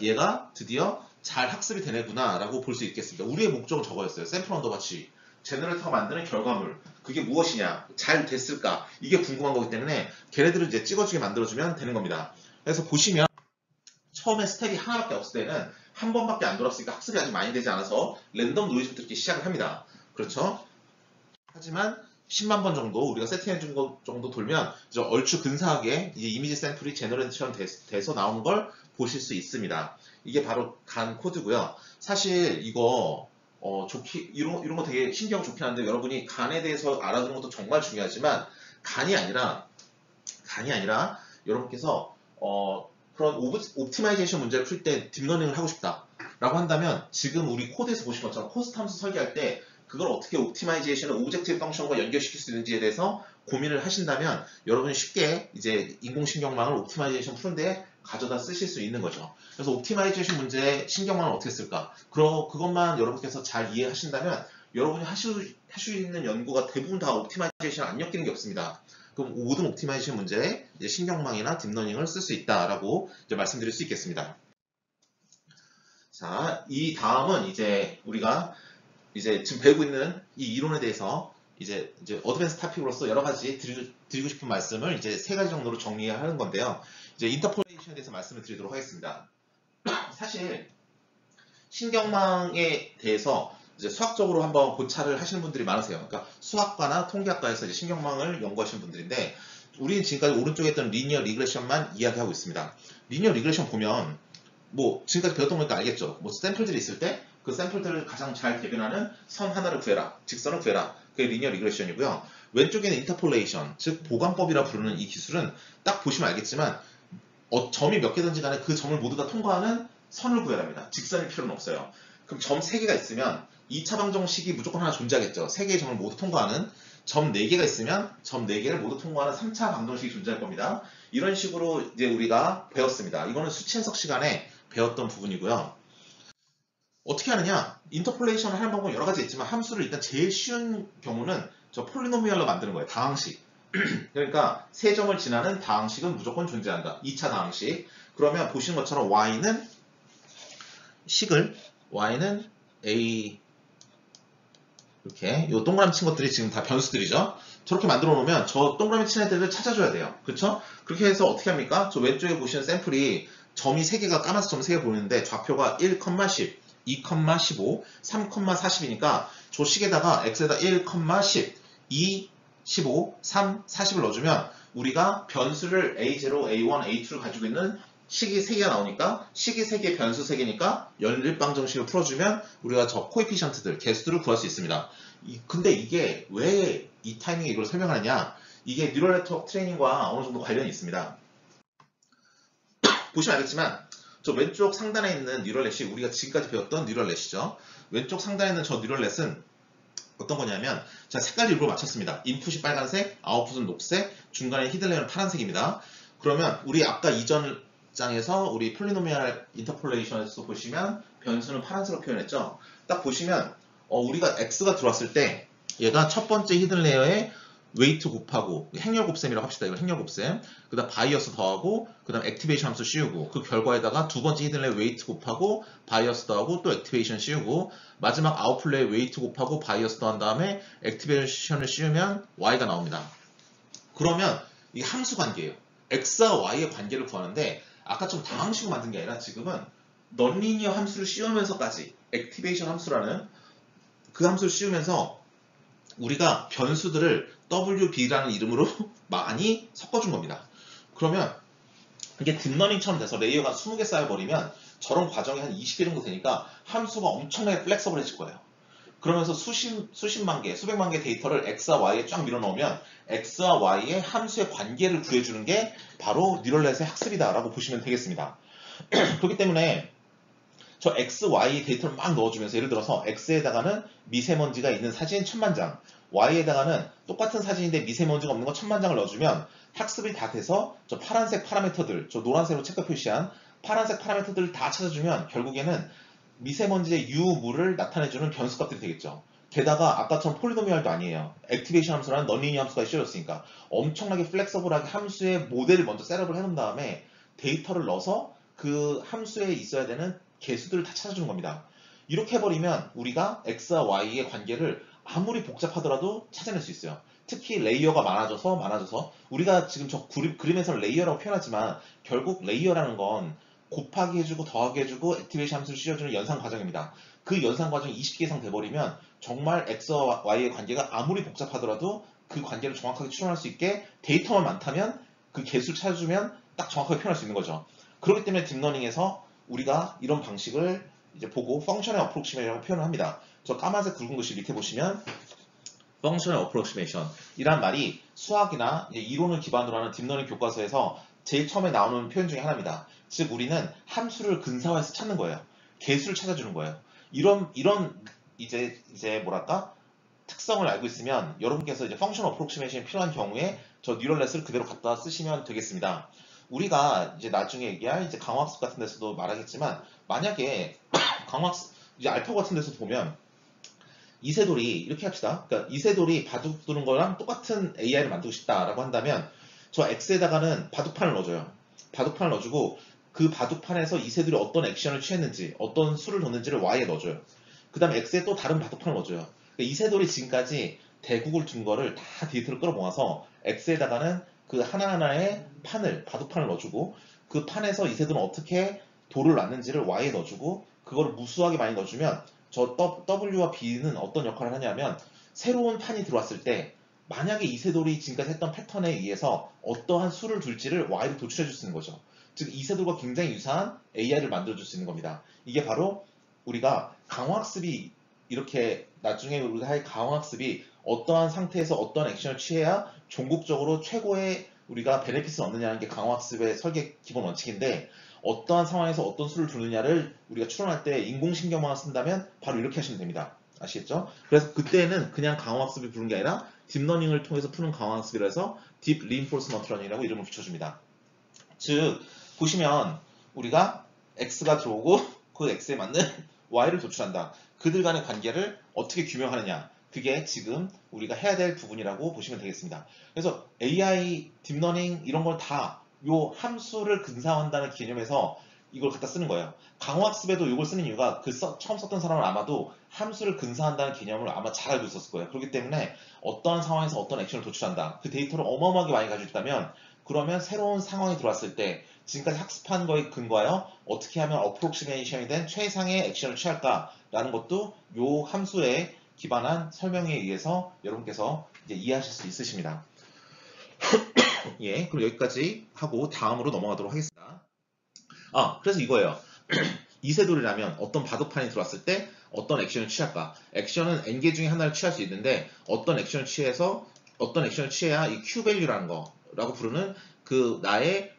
얘가 드디어 잘 학습이 되네구나 라고 볼 수 있겠습니다. 우리의 목적은 저거였어요. 샘플 언더바 G. 제너레이터가 만드는 결과물. 그게 무엇이냐? 잘 됐을까? 이게 궁금한 거기 때문에 걔네들을 이제 찍어주게 만들어주면 되는 겁니다. 그래서 보시면 처음에 스텝이 하나밖에 없을 때는 한 번밖에 안 돌았으니까 학습이 아직 많이 되지 않아서 랜덤 노이즈부터 이렇게 시작을 합니다. 그렇죠? 하지만 10만 번 정도 우리가 세팅해준 것 정도 돌면 이제 얼추 근사하게 이제 이미지 샘플이 제너레이션처럼 돼서 나오는 걸 보실 수 있습니다. 이게 바로 간 코드고요. 사실 이거 이런 거 되게 신기하고 좋긴 한데 여러분이 간에 대해서 알아두는 것도 정말 중요하지만 간이 아니라 여러분께서 그런 옵티마이제이션 문제를 풀 때 딥러닝을 하고 싶다 라고 한다면 지금 우리 코드에서 보신 것처럼 코스트 함수 설계할 때 그걸 어떻게 옵티마이제이션을 오브젝티브 펑션과 연결시킬 수 있는지에 대해서 고민을 하신다면 여러분이 쉽게 이제 인공신경망을 옵티마이제이션 푸는데 가져다 쓰실 수 있는 거죠. 그래서 옵티마이제이션 문제의 신경망을 어떻게 쓸까? 그것만 여러분께서 잘 이해하신다면 여러분이 하실 수 있는 연구가 대부분 다 옵티마이제이션 안 엮이는 게 없습니다. 그럼 모든 옵티마이제이션 문제에 이제 신경망이나 딥러닝을 쓸 수 있다라고 이제 말씀드릴 수 있겠습니다. 자, 이 다음은 이제 우리가 이제 지금 배우고 있는 이 이론에 대해서 이제 어드밴스 토픽으로서 여러 가지 드리고 싶은 말씀을 이제 3가지 정도로 정리하는 건데요. 이제 인터폴레이션에 대해서 말씀을 드리도록 하겠습니다. 사실 신경망에 대해서 이제 수학적으로 한번 고찰을 하시는 분들이 많으세요. 그러니까 수학과나 통계학과에서 이제 신경망을 연구하시는 분들인데 우리는 지금까지 오른쪽에 했던 리니어 리그레션만 이야기하고 있습니다. 리니어 리그레션 보면 뭐 지금까지 배웠던 거니까 알겠죠. 뭐 샘플들이 있을 때 그 샘플들을 가장 잘 대변하는 선 하나를 구해라, 직선을 구해라. 그게 리니어 리그레션이고요. 왼쪽에는 인터폴레이션, 즉 보강법이라 부르는 이 기술은 딱 보시면 알겠지만 점이 몇 개든지 간에 그 점을 모두 다 통과하는 선을 구해야 합니다. 직선일 필요는 없어요. 그럼 점 3개가 있으면 2차 방정식이 무조건 하나 존재하겠죠. 3개의 점을 모두 통과하는 점 4개가 있으면 점 4개를 모두 통과하는 3차 방정식이 존재할 겁니다. 이런 식으로 이제 우리가 배웠습니다. 이거는 수치 해석 시간에 배웠던 부분이고요. 어떻게 하느냐? 인터폴레이션을 하는 방법은 여러 가지 있지만 함수를 일단 제일 쉬운 경우는 저 폴리노미얼로 만드는 거예요. 다항식. 그러니까 세 점을 지나는 다항식은 무조건 존재한다. 2차 다항식. 그러면 보시는 것처럼 y는 a 이렇게 요 동그라미 친 것들이 지금 다 변수들이죠. 저렇게 만들어 놓으면 저 동그라미 친 애들을 찾아줘야 돼요. 그렇죠? 그렇게 해서 어떻게 합니까? 저 왼쪽에 보시는 샘플이 점이 3개가 까만색 점 3개 보이는데 좌표가 1, 10 2, 15, 3, 40이니까 저 식에다가 x에다 1, 10, 2, 15, 3, 40을 넣어주면 우리가 변수를 a0, a1, a2를 가지고 있는 식이 3개가 나오니까 식이 3개, 변수 3개니까 연립방정식을 풀어주면 우리가 저 코에피션트들, 개수들을 구할 수 있습니다. 근데 이게 왜 이 타이밍에 이걸 설명하느냐? 이게 뉴럴 네트워크 트레이닝과 어느 정도 관련이 있습니다. 보시면 알겠지만 저 왼쪽 상단에 있는 뉴럴넷이 우리가 지금까지 배웠던 뉴럴넷이죠. 왼쪽 상단에 있는 저 뉴럴넷은 어떤 거냐면 자 색깔 일부러 맞췄습니다. 인풋이 빨간색, 아웃풋은 녹색, 중간에 히든 레이어는 파란색입니다. 그러면 우리 아까 이전 장에서 우리 폴리노미얼 인터폴레이션에서 보시면 변수는 파란색으로 표현했죠. 딱 보시면 우리가 x가 들어왔을 때 얘가 첫 번째 히든 레이어에 웨이트 곱하고 행렬 곱셈이라고 합시다. 이거 행렬 곱셈. 그 다음 바이어스 더하고 그 다음 액티베이션 함수 씌우고 그 결과에다가 두 번째 히든랩 웨이트 곱하고 바이어스 더하고 또 액티베이션 씌우고 마지막 아웃플레이 웨이트 곱하고 바이어스 더한 다음에 액티베이션을 씌우면 y가 나옵니다. 그러면 이 함수 관계예요. x와 y의 관계를 구하는데 아까 좀 당황식으로 만든 게 아니라 지금은 넌리니어 함수를 씌우면서까지 액티베이션 함수라는 그 함수를 씌우면서 우리가 변수들을 WB라는 이름으로 많이 섞어준 겁니다. 그러면 이게 딥러닝처럼 돼서 레이어가 20개 쌓여버리면 저런 과정이 한 20개 정도 되니까 함수가 엄청나게 플렉서블해질 거예요. 그러면서 수십만 개, 수백만 개 데이터를 X와 Y에 쫙 밀어넣으면 X와 Y의 함수의 관계를 구해주는 게 바로 뉴럴넷의 학습이다라고 보시면 되겠습니다. 그렇기 때문에 저 X, Y 데이터를 막 넣어주면서 예를 들어서 X에다가는 미세먼지가 있는 사진 1000만 장, Y에다가는 똑같은 사진인데 미세먼지가 없는 거 1000만 장을 넣어주면 학습이 다 돼서 저 파란색 파라미터들, 저 노란색으로 체크 표시한 파란색 파라미터들을 다 찾아주면 결국에는 미세먼지의 유무를 나타내주는 변수값들이 되겠죠. 게다가 아까처럼 폴리노미얼도 아니에요. 액티베이션 함수라는 넌리니어 함수가 씌워졌으니까 엄청나게 플렉서블하게 함수의 모델을 먼저 셋업을 해놓은 다음에 데이터를 넣어서 그 함수에 있어야 되는 개수들을 다 찾아주는 겁니다. 이렇게 해버리면 우리가 X와 Y의 관계를 아무리 복잡하더라도 찾아낼 수 있어요. 특히 레이어가 많아져서 우리가 지금 저 그림에서는 레이어라고 표현하지만 결국 레이어라는 건 곱하기 해주고 더하기 해주고 액티베이션 함수를 씌워주는 연산 과정입니다. 그 연산 과정이 20개 이상 돼버리면 정말 X와 Y의 관계가 아무리 복잡하더라도 그 관계를 정확하게 추론할 수 있게 데이터만 많다면 그 개수를 찾아주면 딱 정확하게 표현할 수 있는 거죠. 그렇기 때문에 딥러닝에서 우리가 이런 방식을 이제 보고 펑셔널 어프록시메이션이라고 표현을 합니다. 저 까만색 굵은 글씨 밑에 보시면 펑셔널 어프록시메이션 이란 말이 수학이나 이론을 기반으로 하는 딥러닝 교과서에서 제일 처음에 나오는 표현 중에 하나입니다. 즉 우리는 함수를 근사화해서 찾는 거예요. 개수를 찾아주는 거예요. 이런 이제 뭐랄까 특성을 알고 있으면 여러분께서 이제 펑셔널 어프록시메이션이 필요한 경우에 저 뉴럴넷을 그대로 갖다 쓰시면 되겠습니다. 우리가 이제 나중에 얘기할 이제 강화학습 같은 데서도 말하겠지만 만약에 강화학습 이제 알파 같은 데서 보면 이세돌이 이렇게 합시다. 그러니까 이세돌이 바둑 두는 거랑 똑같은 AI를 만들고 싶다라고 한다면 저 X에다가는 바둑판을 넣어줘요. 바둑판을 넣어주고 그 바둑판에서 이세돌이 어떤 액션을 취했는지 어떤 수를 뒀는지를 Y에 넣어줘요. 그 다음에 X에 또 다른 바둑판을 넣어줘요. 그러니까 이세돌이 지금까지 대국을 둔 거를 다 데이터를 끌어모아서 X에다가는 그 하나하나의 바둑판을 넣어주고 그 판에서 이세돌은 어떻게 돌을 놨는지를 Y에 넣어주고 그거를 무수하게 많이 넣어주면 저 W와 B는 어떤 역할을 하냐면 새로운 판이 들어왔을 때 만약에 이세돌이 지금까지 했던 패턴에 의해서 어떠한 수를 둘지를 Y로 도출해 줄 수 있는 거죠. 즉 이세돌과 굉장히 유사한 AI를 만들어 줄 수 있는 겁니다. 이게 바로 우리가 강화학습이 이렇게 나중에 우리가 할 강화학습이 어떠한 상태에서 어떤 액션을 취해야 종국적으로 최고의 우리가 베네핏을 얻느냐는 게 강화학습의 설계 기본 원칙인데 어떠한 상황에서 어떤 수를 두느냐를 우리가 추론할 때 인공신경망을 쓴다면 바로 이렇게 하시면 됩니다. 아시겠죠? 그래서 그때는 그냥 강화학습을 부르는 게 아니라 딥러닝을 통해서 푸는 강화학습이라 해서 딥 리인포스먼트 러닝이라고 이름을 붙여줍니다. 즉 보시면 우리가 X가 들어오고 그 X에 맞는 Y를 도출한다. 그들 간의 관계를 어떻게 규명하느냐. 그게 지금 우리가 해야 될 부분이라고 보시면 되겠습니다. 그래서 AI, 딥러닝 이런 걸 다 요 함수를 근사화한다는 개념에서 이걸 갖다 쓰는 거예요. 강화학습에도 이걸 쓰는 이유가 처음 썼던 사람은 아마도 함수를 근사화한다는 개념을 아마 잘 알고 있었을 거예요. 그렇기 때문에 어떠한 상황에서 어떤 액션을 도출한다. 그 데이터를 어마어마하게 많이 가지고 있다면 그러면 새로운 상황이 들어왔을 때 지금까지 학습한 거에 근거하여 어떻게 하면 어프록시메이션이 된 최상의 액션을 취할까라는 것도 요 함수에 기반한 설명에 의해서 여러분께서 이제 이해하실 수 있으십니다. 예, 그럼 여기까지 하고 다음으로 넘어가도록 하겠습니다. 그래서 이거예요. 이세돌이라면 어떤 바둑판이 들어왔을 때 어떤 액션을 취할까? 액션은 n개 중에 하나를 취할 수 있는데 어떤 액션을 취해야 이 Q밸류라는 거라고 부르는 그 나의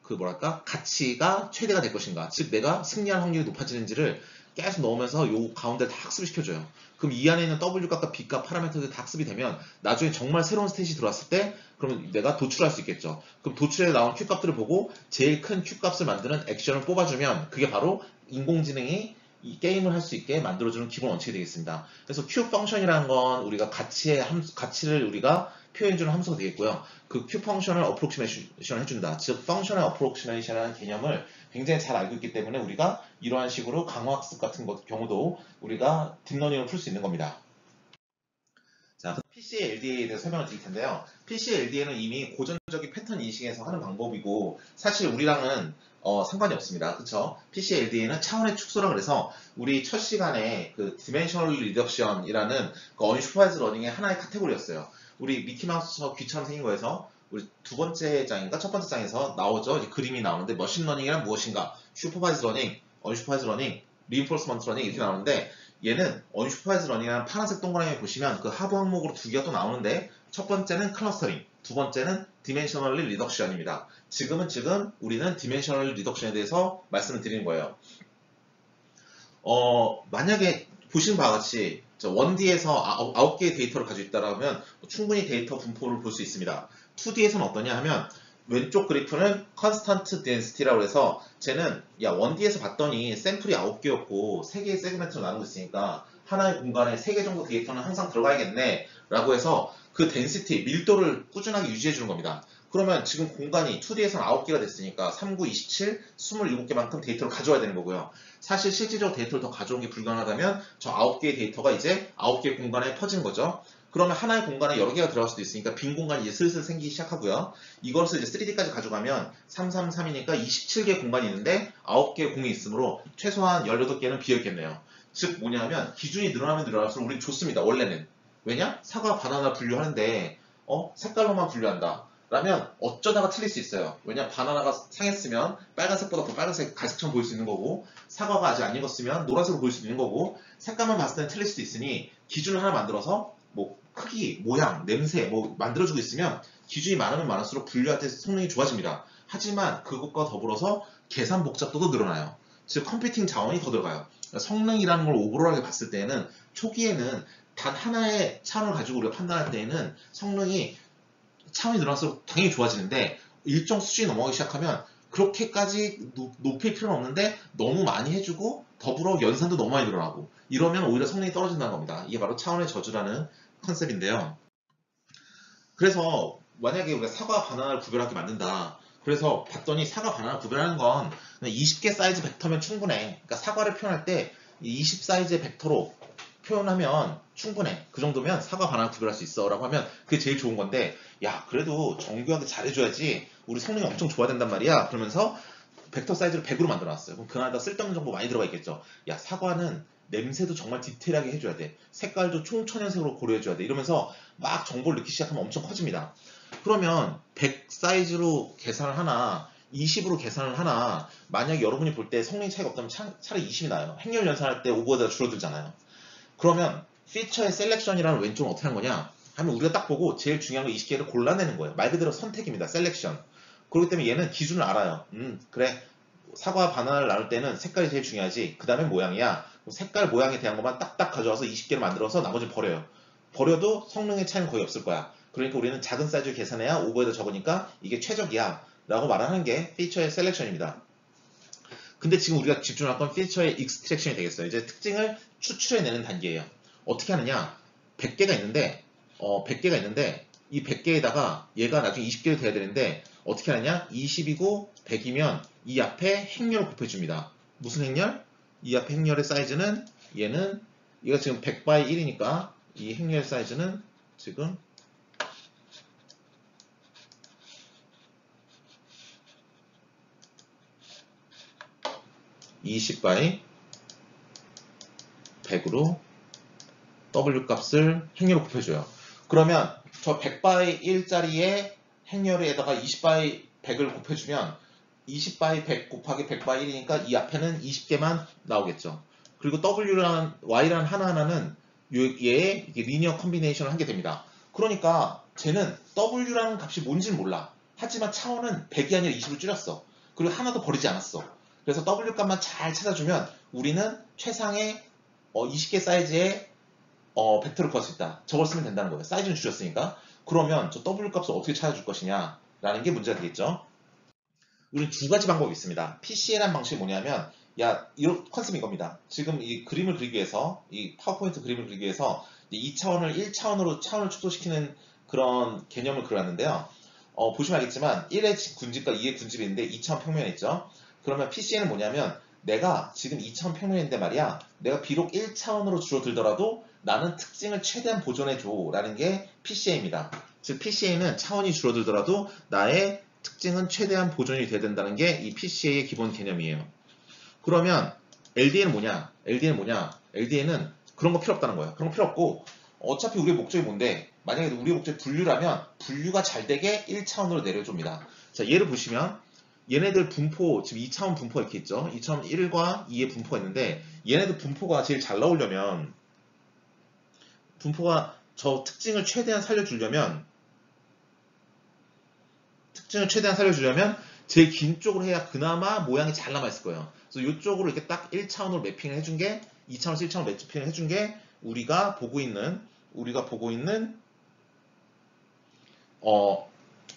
그 뭐랄까 가치가 최대가 될 것인가? 즉 내가 승리할 확률이 높아지는지를 계속 넣으면서 요 가운데 다 학습을 시켜줘요. 그럼 이 안에 있는 W값과 B값 파라미터들이 다 학습이 되면 나중에 정말 새로운 스탯이 들어왔을 때 그러면 내가 도출할 수 있겠죠. 그럼 도출에 나온 Q값들을 보고 제일 큰 Q값을 만드는 액션을 뽑아주면 그게 바로 인공지능이 이 게임을 할 수 있게 만들어주는 기본 원칙이 되겠습니다. 그래서 Q 펑션이라는 건 우리가 가치를 우리가 표현해주는 함수가 되겠고요. 그 Q 펑션을 어프로크시메이션 해준다. 즉, 펑션의 어프로크시메이션이라는 개념을 굉장히 잘 알고 있기 때문에 우리가 이러한 식으로 강화학습 같은 경우도 우리가 딥러닝을 풀 수 있는 겁니다. 자, PCLDA에 대해서 설명을 드릴 텐데요. PCLDA는 이미 고전적인 패턴 인식에서 하는 방법이고 사실 우리랑은 상관이 없습니다. 그쵸? PCLDA는 차원의 축소라 그래서 우리 첫 시간에 그 Dimensional Reduction이라는 그 Unsupervised Learning의 하나의 카테고리였어요. 우리 미키마우스 귀처럼 생긴 거에서 우리 두 번째 장인가 첫 번째 장에서 나오죠. 이제 그림이 나오는데 머신러닝이란 무엇인가? 슈퍼바이즈 러닝, 언슈퍼바이즈 러닝, 리인포스먼트 러닝 이렇게 나오는데 얘는 언슈퍼바이즈 러닝이라는 파란색 동그라미 보시면 그 하부 항목으로 두 개가 또 나오는데 첫 번째는 클러스터링, 두 번째는 디멘셔널리 리덕션입니다. 지금 우리는 디멘셔널 리덕션에 대해서 말씀을 드리는 거예요. 만약에 보시는 바와 같이 1D에서 9개의 데이터를 가지고 있다면 충분히 데이터 분포를 볼 수 있습니다. 2D에서는 어떠냐 하면 왼쪽 그래프는 컨스턴트 덴시티라고 해서 쟤는 1D에서 봤더니 샘플이 9개였고 3개의 세그멘트로 나누고 있으니까 하나의 공간에 3개 정도 데이터는 항상 들어가야겠네 라고 해서 그 덴시티, 밀도를 꾸준하게 유지해 주는 겁니다. 그러면 지금 공간이 2D에서는 9개가 됐으니까 3, 9, 27, 27개만큼 데이터를 가져와야 되는 거고요. 사실 실질적으로 데이터를 더 가져온 게 불가능하다면 저 9개의 데이터가 이제 9개의 공간에 퍼지는 거죠. 그러면 하나의 공간에 여러 개가 들어갈 수도 있으니까 빈 공간이 이제 슬슬 생기기 시작하고요. 이것을 이제 3D까지 가져가면 3, 3, 3이니까 27개의 공간이 있는데 9개의 공이 있으므로 최소한 18개는 비어있겠네요. 즉 뭐냐면 기준이 늘어나면 늘어날수록 우린 좋습니다. 원래는. 왜냐? 사과, 바나나 분류하는데 색깔로만 분류한다. 라면 어쩌다가 틀릴 수 있어요. 왜냐? 바나나가 상했으면 빨간색보다 더 빨간색 갈색처럼 보일 수 있는 거고 사과가 아직 안 익었으면 노란색으로 보일 수 있는 거고 색깔만 봤을 때는 틀릴 수도 있으니 기준을 하나 만들어서 뭐 크기, 모양, 냄새 뭐 만들어주고 있으면 기준이 많으면 많을수록 분류할 때 성능이 좋아집니다. 하지만 그것과 더불어서 계산 복잡도도 늘어나요. 즉 컴퓨팅 자원이 더 들어가요. 성능이라는 걸 오버롤하게 봤을 때는 초기에는 단 하나의 차원을 가지고 우리가 판단할 때에는 성능이 차원이 늘어날수록 당연히 좋아지는데 일정 수준이 넘어가기 시작하면 그렇게까지 높일 필요는 없는데 너무 많이 해주고 더불어 연산도 너무 많이 늘어나고 이러면 오히려 성능이 떨어진다는 겁니다. 이게 바로 차원의 저주라는 컨셉인데요. 그래서 만약에 우리가 사과, 바나나를 구별하게 만든다. 그래서 봤더니 사과, 바나나 구별하는 건 20개 사이즈 벡터면 충분해. 그러니까 사과를 표현할 때 20 사이즈의 벡터로 표현하면 충분해. 그 정도면 사과, 바나나 구별할 수 있어 라고 하면 그게 제일 좋은 건데 야 그래도 정교하게 잘해줘야지 우리 성능이 엄청 좋아야 된단 말이야. 그러면서 벡터 사이즈를 100으로 만들어놨어요. 그럼 그 안에다 쓸데없는 정보 많이 들어가 있겠죠. 야 사과는 냄새도 정말 디테일하게 해줘야 돼. 색깔도 총천연색으로 고려해줘야 돼. 이러면서 막 정보를 넣기 시작하면 엄청 커집니다. 그러면 100 사이즈로 계산을 하나 20으로 계산을 하나 만약에 여러분이 볼 때 성능 차이가 없다면 차라리 20이 나요. 행렬 연산할 때 오버가 줄어들잖아요. 그러면 피처의 셀렉션이라는 왼쪽은 어떻게 하는 거냐 하면 우리가 딱 보고 제일 중요한 거 20개를 골라내는 거예요. 말 그대로 선택입니다. 셀렉션. 그렇기 때문에 얘는 기준을 알아요. 그래 사과 바나나를 나눌 때는 색깔이 제일 중요하지. 그 다음에 모양이야. 색깔 모양에 대한 것만 딱딱 가져와서 20개를 만들어서 나머지 버려요. 버려도 성능의 차이는 거의 없을 거야. 그러니까 우리는 작은 사이즈를 계산해야 오버헤드 적으니까 이게 최적이야 라고 말하는 게 피처의 셀렉션입니다. 근데 지금 우리가 집중할 건 피처의 익스트랙션이 되겠어요. 이제 특징을 추출해내는 단계예요. 어떻게 하느냐 100개가 있는데 이 100개에다가 얘가 나중에 20개를 돼야 되는데 어떻게 하느냐 20이고 100이면 이 앞에 행렬을 곱해줍니다. 무슨 행렬? 이 앞에 행렬의 사이즈는 얘가 지금 100 by 1이니까 이 행렬 사이즈는 지금 20 by 100으로 W 값을 행렬로 곱해줘요. 그러면 저 100 by 1짜리의 행렬에다가 20 by 100을 곱해주면 20 by 100 곱하기 100 by 1이니까 이 앞에는 20개만 나오겠죠. 그리고 W라는 Y라는 하나하나는 얘의 리니어 컨비네이션을 하게 됩니다. 그러니까 쟤는 W라는 값이 뭔지는 몰라. 하지만 차원은 100이 아니라 20을 줄였어. 그리고 하나도 버리지 않았어. 그래서 W 값만 잘 찾아주면 우리는 최상의 20개 사이즈의 벡터를 구할 수 있다. 저걸 쓰면 된다는 거예요. 사이즈는 줄였으니까. 그러면 저 W 값을 어떻게 찾아줄 것이냐 라는 게 문제가 되겠죠. 우리는 두 가지 방법이 있습니다. PCA라는 방식이 뭐냐면 야, 이런 컨셉인 겁니다. 지금 이 그림을 그리기 위해서, 이 파워포인트 그림을 그리기 위해서 2차원을 1차원으로 차원을 축소시키는 그런 개념을 그려놨는데요. 보시면 알겠지만 1의 군집과 2의 군집이 있는데 2차원 평면이 있죠. 그러면 PCA는 뭐냐면 내가 지금 2차원 평면인데 말이야, 내가 비록 1차원으로 줄어들더라도 나는 특징을 최대한 보존해줘 라는 게 PCA입니다. 즉 PCA는 차원이 줄어들더라도 나의 특징은 최대한 보존이 돼야 된다는 게 이 PCA의 기본 개념이에요. 그러면 LDA는 뭐냐? LDA는 그런 거 필요 없다는 거예요. 그런 거 필요 없고 어차피 우리의 목적이 뭔데? 만약에 우리의 목적이 분류라면 분류가 잘 되게 1차원으로 내려줍니다. 자, 얘를 보시면 얘네들 분포, 지금 2차원 분포가 이렇게 있죠. 2차원 1과 2의 분포가 있는데 얘네들 분포가 제일 잘 나오려면 분포가 저 특징을 최대한 살려주려면 제일 긴 쪽으로 해야 그나마 모양이 잘 남아있을 거예요. 그래서 이쪽으로 이렇게 딱 1차원으로 매핑을 해준 게 2차원에서 1차원으로 매핑을 해준 게 우리가 보고 있는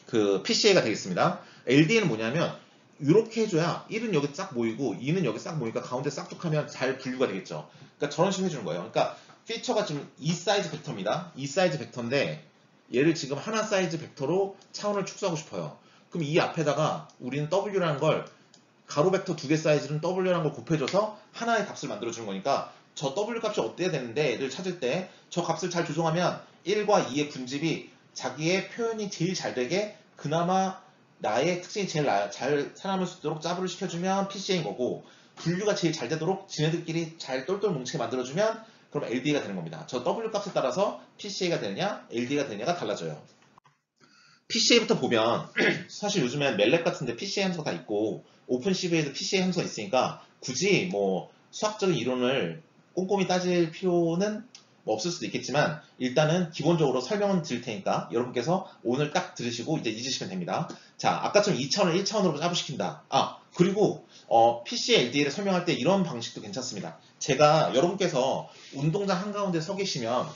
그 PCA가 되겠습니다. LDA는 뭐냐면 이렇게 해줘야 1은 여기 싹 모이고 2는 여기 싹 모이니까 가운데 싹둑하면 잘 분류가 되겠죠. 그러니까 저런 식으로 해주는 거예요. 그러니까 피처가 지금 2 사이즈 벡터입니다. 2 사이즈 벡터인데 얘를 지금 하나 사이즈 벡터로 차원을 축소하고 싶어요. 그럼 이 앞에다가 우리는 W라는 걸 가로 벡터 2개 사이즈는 W라는 걸 곱해줘서 하나의 값을 만들어주는 거니까 저 W 값이 어때야 되는데를 찾을 때 저 값을 잘 조정하면 1과 2의 군집이 자기의 표현이 제일 잘 되게 그나마 나의 특징이 제일 잘 살아남을 수 있도록 짜부를 시켜주면 PCA인 거고 분류가 제일 잘 되도록 지네들끼리 잘 똘똘 뭉치게 만들어주면 그럼 LDA가 되는 겁니다. 저 W 값에 따라서 PCA가 되느냐 LDA가 되느냐가 달라져요. PCA부터 보면 사실 요즘엔 멜랩 같은데 PCA 함수가 다 있고 오픈CV에도 PCA 함수가 있으니까 굳이 뭐 수학적인 이론을 꼼꼼히 따질 필요는 뭐 없을 수도 있겠지만 일단은 기본적으로 설명은 드릴 테니까 여러분께서 오늘 딱 들으시고 이제 잊으시면 됩니다. 자, 아까처럼 2차원을 1차원으로 짜부시킨다. 그리고 PCA LDA를 설명할 때 이런 방식도 괜찮습니다. 제가 여러분께서 운동장 한가운데 서 계시면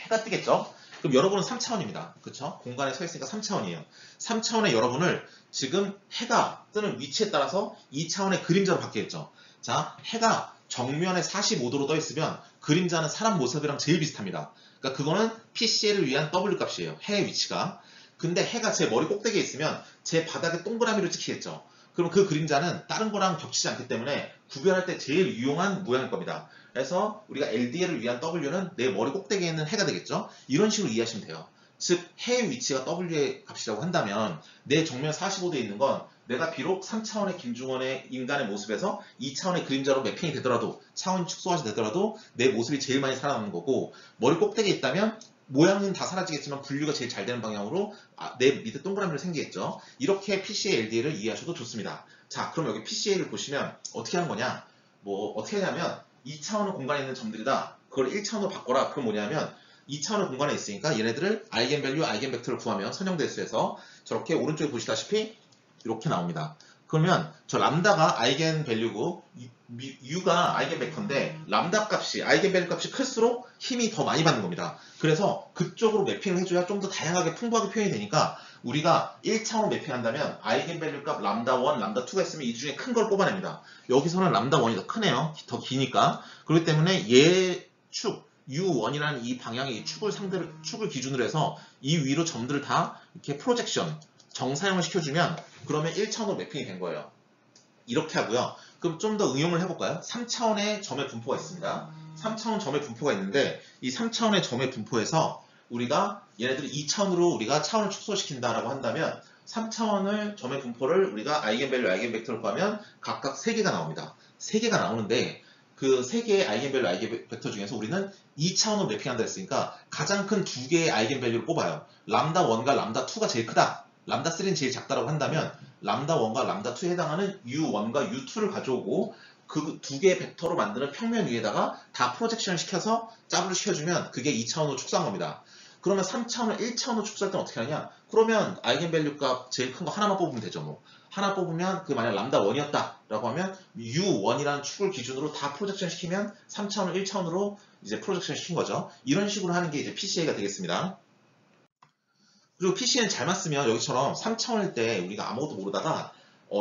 해가 뜨겠죠? 그럼 여러분은 3차원입니다. 그쵸? 공간에 서 있으니까 3차원이에요. 3차원의 여러분을 지금 해가 뜨는 위치에 따라서 2차원의 그림자로 바뀌겠죠. 자, 해가 정면에 45도로 떠 있으면 그림자는 사람 모습이랑 제일 비슷합니다. 그러니까 그거는 PCA를 위한 W 값이에요. 해의 위치가. 근데 해가 제 머리 꼭대기에 있으면 제 바닥에 동그라미로 찍히겠죠. 그럼 그 그림자는 다른 거랑 겹치지 않기 때문에 구별할 때 제일 유용한 모양일 겁니다. 그래서 우리가 LDA를 위한 W는 내 머리 꼭대기에 있는 해가 되겠죠. 이런 식으로 이해하시면 돼요. 즉 해의 위치가 W의 값이라고 한다면 내 정면 45도에 있는 건 내가 비록 3차원의 김중원의 인간의 모습에서 2차원의 그림자로 매핑이 되더라도 차원 축소가 되더라도 내 모습이 제일 많이 살아남는 거고 머리 꼭대기에 있다면 모양은 다 사라지겠지만 분류가 제일 잘 되는 방향으로 내 밑에 동그라미로 생기겠죠. 이렇게 PCA LDA를 이해하셔도 좋습니다. 자, 그럼 여기 PCA를 보시면 어떻게 하는 거냐? 뭐 어떻게 하냐면 2차원의 공간에 있는 점들이다. 그걸 1차원으로 바꿔라. 그럼 뭐냐면 2차원의 공간에 있으니까 얘네들을 아이겐밸류, 아이겐벡터를 구하면 선형대수에서 저렇게 오른쪽에 보시다시피 이렇게 나옵니다. 그러면 저 람다가 아이겐밸류고 U가 아이겐벡터인데 람다 값이 아이겐밸류 값이 클수록 힘이 더 많이 받는 겁니다. 그래서 그쪽으로 매핑을 해줘야 좀 더 다양하게 풍부하게 표현이 되니까 우리가 1차원으로 매핑한다면 아이겐밸류 값 람다1, 람다2가 있으면 이 중에 큰 걸 뽑아냅니다. 여기서는 람다1이 더 크네요. 더 기니까. 그렇기 때문에 얘 축, U1이라는 이 방향의 축을 기준으로 해서 이 위로 점들을 다 이렇게 프로젝션, 정사형을 시켜주면 그러면 1차원으로 매핑이 된 거예요. 이렇게 하고요. 그럼 좀 더 응용을 해볼까요? 3차원의 점의 분포가 있습니다. 3차원 점의 분포가 있는데 이 3차원의 점의 분포에서 우리가 얘네들을 2차원으로 우리가 차원을 축소시킨다라고 한다면 3차원을 점의 분포를 우리가 아이겐밸류, 아이겐벡터로 구하면 각각 3개가 나옵니다. 3개가 나오는데 그 3개의 아이겐밸류, 아이겐벡터 중에서 우리는 2차원으로 매핑한다 했으니까 가장 큰 2개의 아이겐밸류를 뽑아요. 람다1과 람다2가 제일 크다. 람다3는 제일 작다라고 한다면 람다1과 람다2에 해당하는 U1과 U2를 가져오고 그 2개의 벡터로 만드는 평면 위에다가 다 프로젝션을 시켜서 짭을 시켜주면 그게 2차원으로 축소한 겁니다. 그러면 3차원을 1차원으로 축소할 때는 어떻게 하냐? 그러면 아이겐밸류 값 제일 큰 거 하나만 뽑으면 되죠. 뭐. 하나 뽑으면 그 만약 람다1이었다 라고 하면 U1이라는 축을 기준으로 다 프로젝션 시키면 3차원을 1차원으로 이제 프로젝션 시킨 거죠. 이런 식으로 하는 게 이제 PCA가 되겠습니다. 그리고 PC는 잘만 쓰면 여기처럼 3차원일 때 우리가 아무것도 모르다가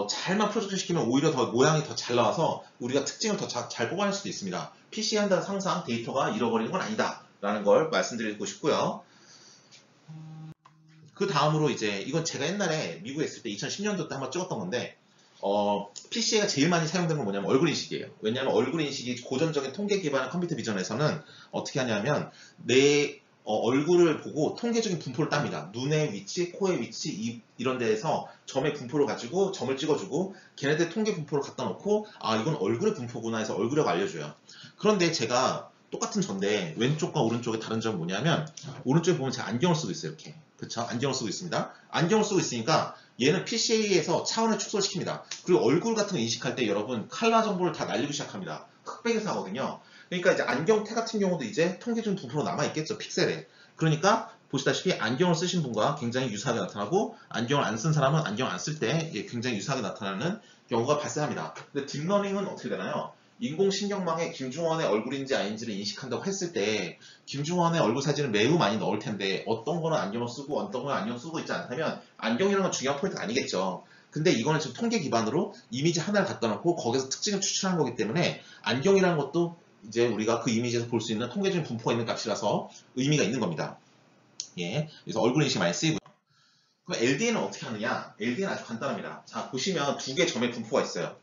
잘만 프로젝트 시키면 오히려 더 모양이 더 잘 나와서 우리가 특징을 더 잘 뽑아낼 수도 있습니다. PC 한다는 상상 데이터가 잃어버리는 건 아니다 라는 걸 말씀드리고 싶고요. 그 다음으로 이제 이건 제가 옛날에 미국에 있을 때 2010년도 때 한번 찍었던 건데 PC가 제일 많이 사용된 건 뭐냐면 얼굴 인식이에요. 왜냐하면 얼굴 인식이 고전적인 통계 기반의 컴퓨터 비전에서는 어떻게 하냐면 내 얼굴을 보고 통계적인 분포를 땁니다. 눈의 위치, 코의 위치, 입 이런 데에서 점의 분포를 가지고 점을 찍어주고 걔네들 통계 분포를 갖다 놓고 아 이건 얼굴의 분포구나 해서 얼굴이라고 알려줘요. 그런데 제가 똑같은 전데 왼쪽과 오른쪽의 다른 점은 뭐냐면 오른쪽에 보면 제가 안경을 쓰고 있어요. 이렇게. 그쵸? 안경을 쓰고 있습니다. 안경을 쓰고 있으니까 얘는 PCA에서 차원을 축소를 시킵니다. 그리고 얼굴 같은 거 인식할 때 여러분 칼라 정보를 다 날리기 시작합니다. 흑백에서 하거든요. 그러니까 이제 안경테 같은 경우도 이제 통계적인 부프로 남아있겠죠. 픽셀에. 그러니까 보시다시피 안경을 쓰신 분과 굉장히 유사하게 나타나고 안경을 안 쓴 사람은 안경 안 쓸 때 굉장히 유사하게 나타나는 경우가 발생합니다. 근데 딥러닝은 어떻게 되나요? 인공신경망에 김중원의 얼굴인지 아닌지를 인식한다고 했을 때 김중원의 얼굴 사진을 매우 많이 넣을 텐데 어떤 거는 안경을 쓰고 어떤 거는 안경 쓰고 있지 않다면 안경이라는 건 중요한 포인트가 아니겠죠. 근데 이거는 지금 통계 기반으로 이미지 하나를 갖다 놓고 거기서 특징을 추출한 거기 때문에 안경이라는 것도 이제 우리가 그 이미지에서 볼 수 있는 통계적인 분포가 있는 값이라서 의미가 있는 겁니다. 예, 그래서 얼굴 인식이 많이 쓰이고요. 그럼 LDN은 어떻게 하느냐? LDN은 아주 간단합니다. 자, 보시면 두 개 점의 분포가 있어요.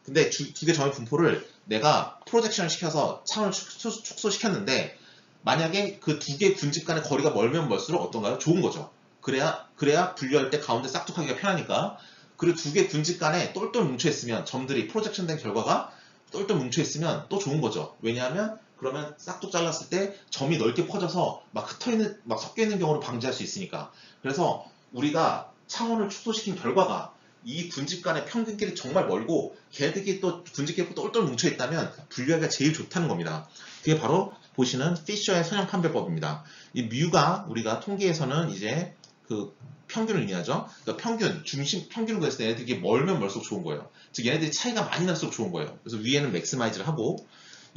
근데 두 개 점의 분포를 내가 프로젝션을 시켜서 차원을 축소시켰는데 만약에 그 두 개 군집 간의 거리가 멀면 멀수록 어떤가요? 좋은 거죠. 그래야 분류할 때 가운데 싹둑하기가 편하니까. 그리고 두 개 군집 간에 똘똘 뭉쳐있으면 점들이 프로젝션 된 결과가 똘똘 뭉쳐있으면 또 좋은 거죠. 왜냐하면 그러면 싹둑 잘랐을 때 점이 넓게 퍼져서 막 흩어있는, 막 섞여있는 경우를 방지할 수 있으니까. 그래서 우리가 차원을 축소시킨 결과가 이 군집 간의 평균끼리 정말 멀고 걔네들끼리 또 군집끼리 똘똘 뭉쳐있다면 분류하기가 제일 좋다는 겁니다. 그게 바로 보시는 피셔의 선형 판별법입니다. 이 뮤가 우리가 통계에서는 이제 그 평균을 의미하죠. 그러니까 평균, 중심, 평균을 구했을 때 얘네들이 멀면 멀수록 좋은 거예요. 즉 얘네들이 차이가 많이 날수록 좋은 거예요. 그래서 위에는 맥시마이즈를 하고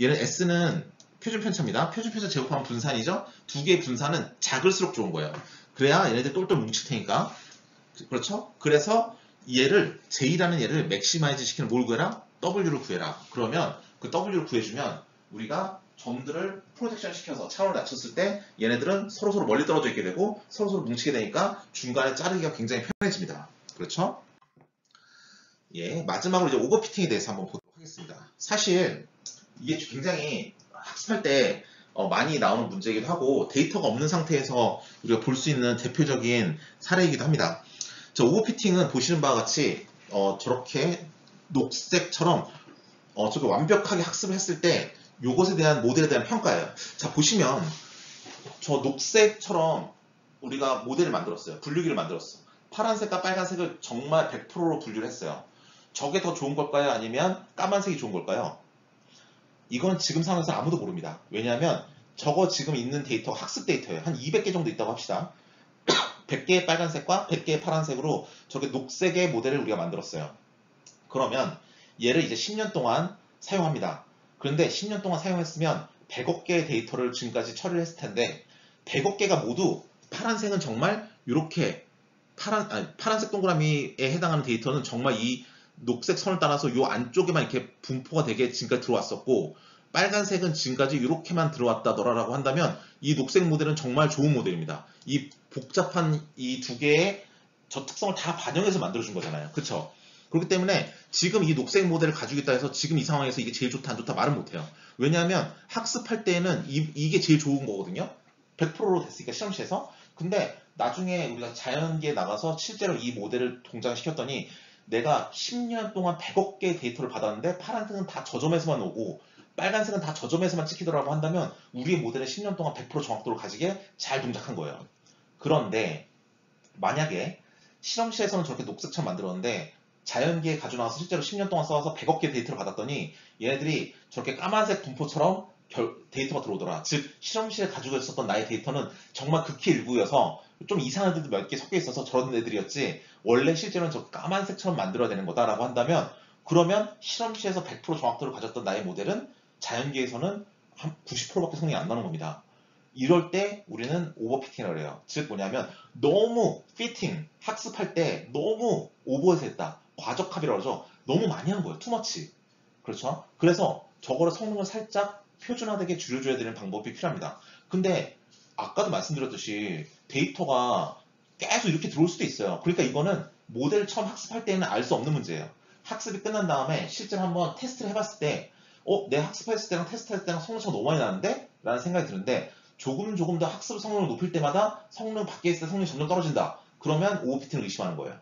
얘는 S는 표준 편차입니다. 표준 편차 제곱하면 분산이죠. 두 개의 분산은 작을수록 좋은 거예요. 그래야 얘네들 똘똘 뭉칠 테니까. 그렇죠? 그래서 얘를 J라는 얘를 맥시마이즈 시키는 뭘 구해라? W를 구해라. 그러면 그 W를 구해주면 우리가 점들을 프로젝션 시켜서 차원을 낮췄을 때 얘네들은 서로서로 멀리 떨어져 있게 되고 서로서로 뭉치게 되니까 중간에 자르기가 굉장히 편해집니다. 그렇죠? 예, 마지막으로 이제 오버피팅에 대해서 한번 보도록 하겠습니다. 사실 이게 굉장히 학습할 때 많이 나오는 문제이기도 하고 데이터가 없는 상태에서 우리가 볼 수 있는 대표적인 사례이기도 합니다. 저 오버피팅은 보시는 바와 같이 저렇게 녹색처럼 저렇게 완벽하게 학습을 했을 때 요것에 대한 모델에 대한 평가예요. 자, 보시면 저 녹색처럼 우리가 모델을 만들었어요. 분류기를 만들었어. 파란색과 빨간색을 정말 100%로 분류를 했어요. 저게 더 좋은 걸까요? 아니면 까만색이 좋은 걸까요? 이건 지금 상황에서 아무도 모릅니다. 왜냐하면 저거 지금 있는 데이터가 학습 데이터예요. 한 200개 정도 있다고 합시다. 100개의 빨간색과 100개의 파란색으로 저게 녹색의 모델을 우리가 만들었어요. 그러면 얘를 이제 10년 동안 사용합니다. 그런데 10년 동안 사용했으면 100억 개의 데이터를 지금까지 처리를 했을 텐데 100억 개가 모두 파란색은 정말 이렇게 파란색 동그라미에 해당하는 데이터는 정말 이 녹색 선을 따라서 이 안쪽에만 이렇게 분포가 되게 지금까지 들어왔었고 빨간색은 지금까지 이렇게만 들어왔다더라라고 한다면 이 녹색 모델은 정말 좋은 모델입니다. 이 복잡한 이 두 개의 저 특성을 다 반영해서 만들어준 거잖아요. 그쵸? 그렇기 때문에 지금 이 녹색 모델을 가지고 있다 해서 지금 이 상황에서 이게 제일 좋다 안 좋다 말은 못해요. 왜냐하면 학습할 때에는 이게 제일 좋은 거거든요. 100%로 됐으니까 실험실에서. 근데 나중에 우리가 자연계에 나가서 실제로 이 모델을 동작시켰더니 내가 10년 동안 100억 개의 데이터를 받았는데 파란색은 다 저점에서만 오고 빨간색은 다 저점에서만 찍히더라고 한다면 우리의 모델은 10년 동안 100% 정확도를 가지게 잘 동작한 거예요. 그런데 만약에 실험실에서는 저렇게 녹색처럼 만들었는데 자연계에 가져나와서 실제로 10년 동안 써와서 100억 개 데이터를 받았더니 얘네들이 저렇게 까만색 분포처럼 데이터가 들어오더라. 즉 실험실에 가지고 있었던 나의 데이터는 정말 극히 일부여서 좀 이상한 애들도 몇 개 섞여 있어서 저런 애들이었지 원래 실제로는 저 까만색처럼 만들어야 되는 거다라고 한다면 그러면 실험실에서 100% 정확도를 가졌던 나의 모델은 자연계에서는 한 90%밖에 성능이 안 나는 겁니다. 이럴 때 우리는 오버피팅이라고 해요. 즉 뭐냐면 너무 피팅, 학습할 때 너무 오버해서 했다. 과적합이라고 그러죠. 너무 많이 한 거예요. 투머치. 그렇죠? 그래서 저거를 성능을 살짝 표준화되게 줄여줘야 되는 방법이 필요합니다. 근데 아까도 말씀드렸듯이 데이터가 계속 이렇게 들어올 수도 있어요. 그러니까 이거는 모델 처음 학습할 때는 알 수 없는 문제예요. 학습이 끝난 다음에 실제로 한번 테스트를 해봤을 때 내 학습했을 때랑 테스트할 때랑 성능 차가 너무 많이 나는데? 라는 생각이 드는데 조금 더 학습 성능을 높일 때마다 성능 밖에 있을 때 성능이 점점 떨어진다. 그러면 OOPT는 의심하는 거예요.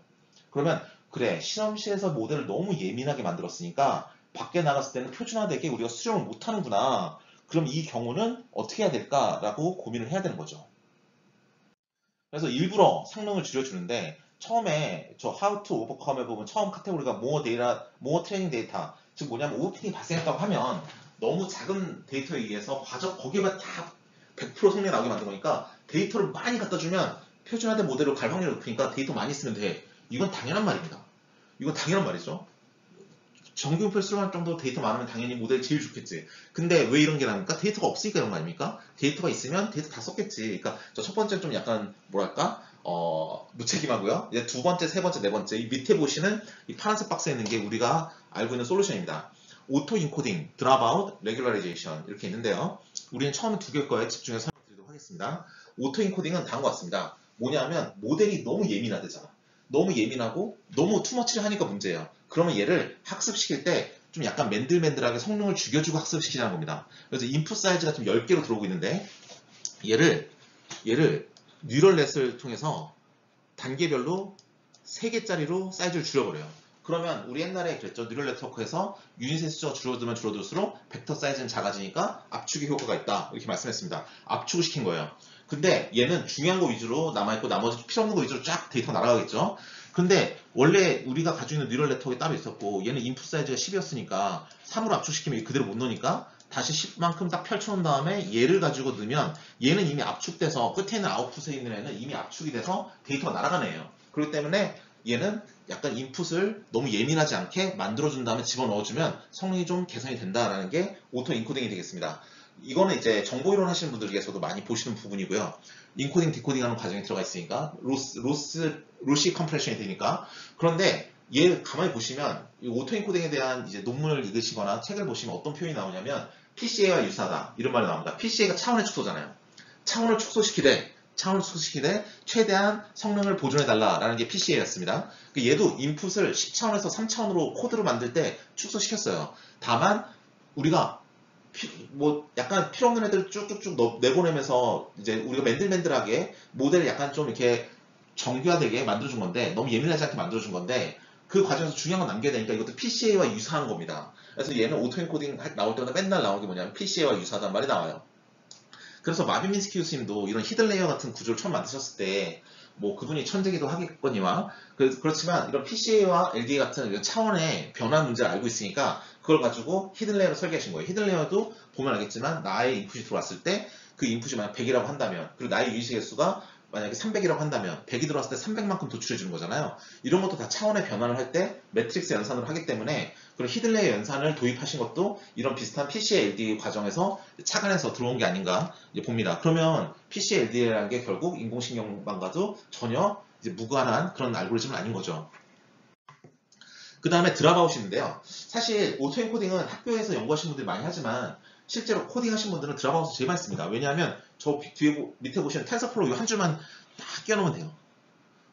그러면 그래, 실험실에서 모델을 너무 예민하게 만들었으니까 밖에 나갔을 때는 표준화되게 우리가 수정을 못하는구나. 그럼 이 경우는 어떻게 해야 될까라고 고민을 해야 되는 거죠. 그래서 일부러 성능을 줄여주는데 처음에 저 How to Overcome에 보면 처음 카테고리가 More Training Data, 즉 뭐냐면 OOPT가 발생했다고 하면 너무 작은 데이터에 의해서 거기에만 다 100% 성능이 나오게 만든 거니까 데이터를 많이 갖다 주면 표준화된 모델로 갈 확률이 높으니까 데이터 많이 쓰면 돼. 이건 당연한 말입니다. 이건 당연한 말이죠. 정규표를 수령할 정도 데이터 많으면 당연히 모델이 제일 좋겠지. 근데 왜 이런 게 나옵니까? 데이터가 없으니까 이런 거 아닙니까? 데이터가 있으면 데이터 다 썼겠지. 그러니까 저 첫 번째는 좀 약간 뭐랄까 무책임하고요. 이제 두 번째, 세 번째, 네 번째 이 밑에 보시는 이 파란색 박스에 있는 게 우리가 알고 있는 솔루션입니다. 오토 인코딩, 드랍아웃, 레귤러라이제이션 이렇게 있는데요. 우리는 처음에 두 개일 거에 집중해서 설명드리도록 하겠습니다. 오토 인코딩은 다음과 같습니다. 뭐냐면 모델이 너무 예민하대잖아. 너무 예민하고 너무 투머치를 하니까 문제예요. 그러면 얘를 학습시킬 때 좀 약간 맨들맨들하게 성능을 죽여주고 학습시키자는 겁니다. 그래서 인풋 사이즈가 지금 10개로 들어오고 있는데 얘를 뉴럴넷을 통해서 단계별로 3개짜리로 사이즈를 줄여버려요. 그러면 우리 옛날에 그랬죠. 뉴럴 네트워크에서 유닛의 숫자가 줄어들면 줄어들수록 벡터 사이즈는 작아지니까 압축의 효과가 있다. 이렇게 말씀했습니다. 압축을 시킨 거예요. 근데 얘는 중요한 거 위주로 남아있고 나머지 필요 없는 거 위주로 쫙 데이터가 날아가겠죠. 근데 원래 우리가 가지고 있는 뉴럴 네트워크에 따로 있었고 얘는 인풋 사이즈가 10이었으니까 3으로 압축시키면 그대로 못 넣으니까 다시 10만큼 딱 펼쳐놓은 다음에 얘를 가지고 넣으면 얘는 이미 압축돼서 끝에 있는 아웃풋에 있는 애는 이미 압축이 돼서 데이터가 날아가는 애예요. 그렇기 때문에 얘는 약간 인풋을 너무 예민하지 않게 만들어준 다음에 집어넣어주면 성능이 좀 개선이 된다라는 게 오토 인코딩이 되겠습니다. 이거는 이제 정보이론 하시는 분들께서도 많이 보시는 부분이고요. 인코딩, 디코딩 하는 과정이 들어가 있으니까 로시 컴프레션이 되니까. 그런데 얘 가만히 보시면 이 오토 인코딩에 대한 이제 논문을 읽으시거나 책을 보시면 어떤 표현이 나오냐면 PCA와 유사하다 이런 말이 나옵니다. PCA가 차원의 축소잖아요. 차원을 축소시키되 최대한 성능을 보존해달라라는 게 PCA였습니다. 얘도 인풋을 10차원에서 3차원으로 코드로 만들 때 축소시켰어요. 다만 우리가 약간 필요 없는 애들 쭉쭉쭉 내보내면서 이제 우리가 맨들맨들하게 모델을 약간 좀 이렇게 정교화되게 만들어준 건데 너무 예민하지 않게 만들어준 건데 그 과정에서 중요한 건 남겨야 되니까 이것도 PCA와 유사한 겁니다. 그래서 얘는 오토 엔코딩 나올 때마다 맨날 나오는 게 뭐냐면 PCA와 유사하다는 말이 나와요. 그래서 마빈 미스키 교수님도 이런 히든 레이어 같은 구조를 처음 만드셨을 때 뭐 그분이 천재기도 하겠거니와 그렇지만 이런 PCA와 LDA 같은 차원의 변화 문제를 알고 있으니까 그걸 가지고 히든 레이어를 설계하신 거예요. 히든 레이어도 보면 알겠지만 나의 인풋이 들어왔을 때 그 인풋이 만약 100이라고 한다면 그리고 나의 유닛의 개수가 만약에 300이라고 한다면 100이 들어왔을 때 300만큼 도출해 주는 거잖아요. 이런 것도 다 차원의 변화를 할 때 매트릭스 연산으로 하기 때문에 그런 히든레이어 연산을 도입하신 것도 이런 비슷한 PCA LDA 과정에서 착안해서 들어온 게 아닌가 봅니다. 그러면 PCA LDA라는 게 결국 인공신경망과도 전혀 이제 무관한 그런 알고리즘은 아닌 거죠. 그 다음에 드랍아웃인데요. 사실 오토 엔코딩은 학교에서 연구하시는 분들이 많이 하지만 실제로 코딩 하신 분들은 드랍아웃을 제일 많이 씁니다. 왜냐하면 저 뒤에 밑에 보시는 텐서플로우 한 줄만 딱 끼워놓으면 돼요.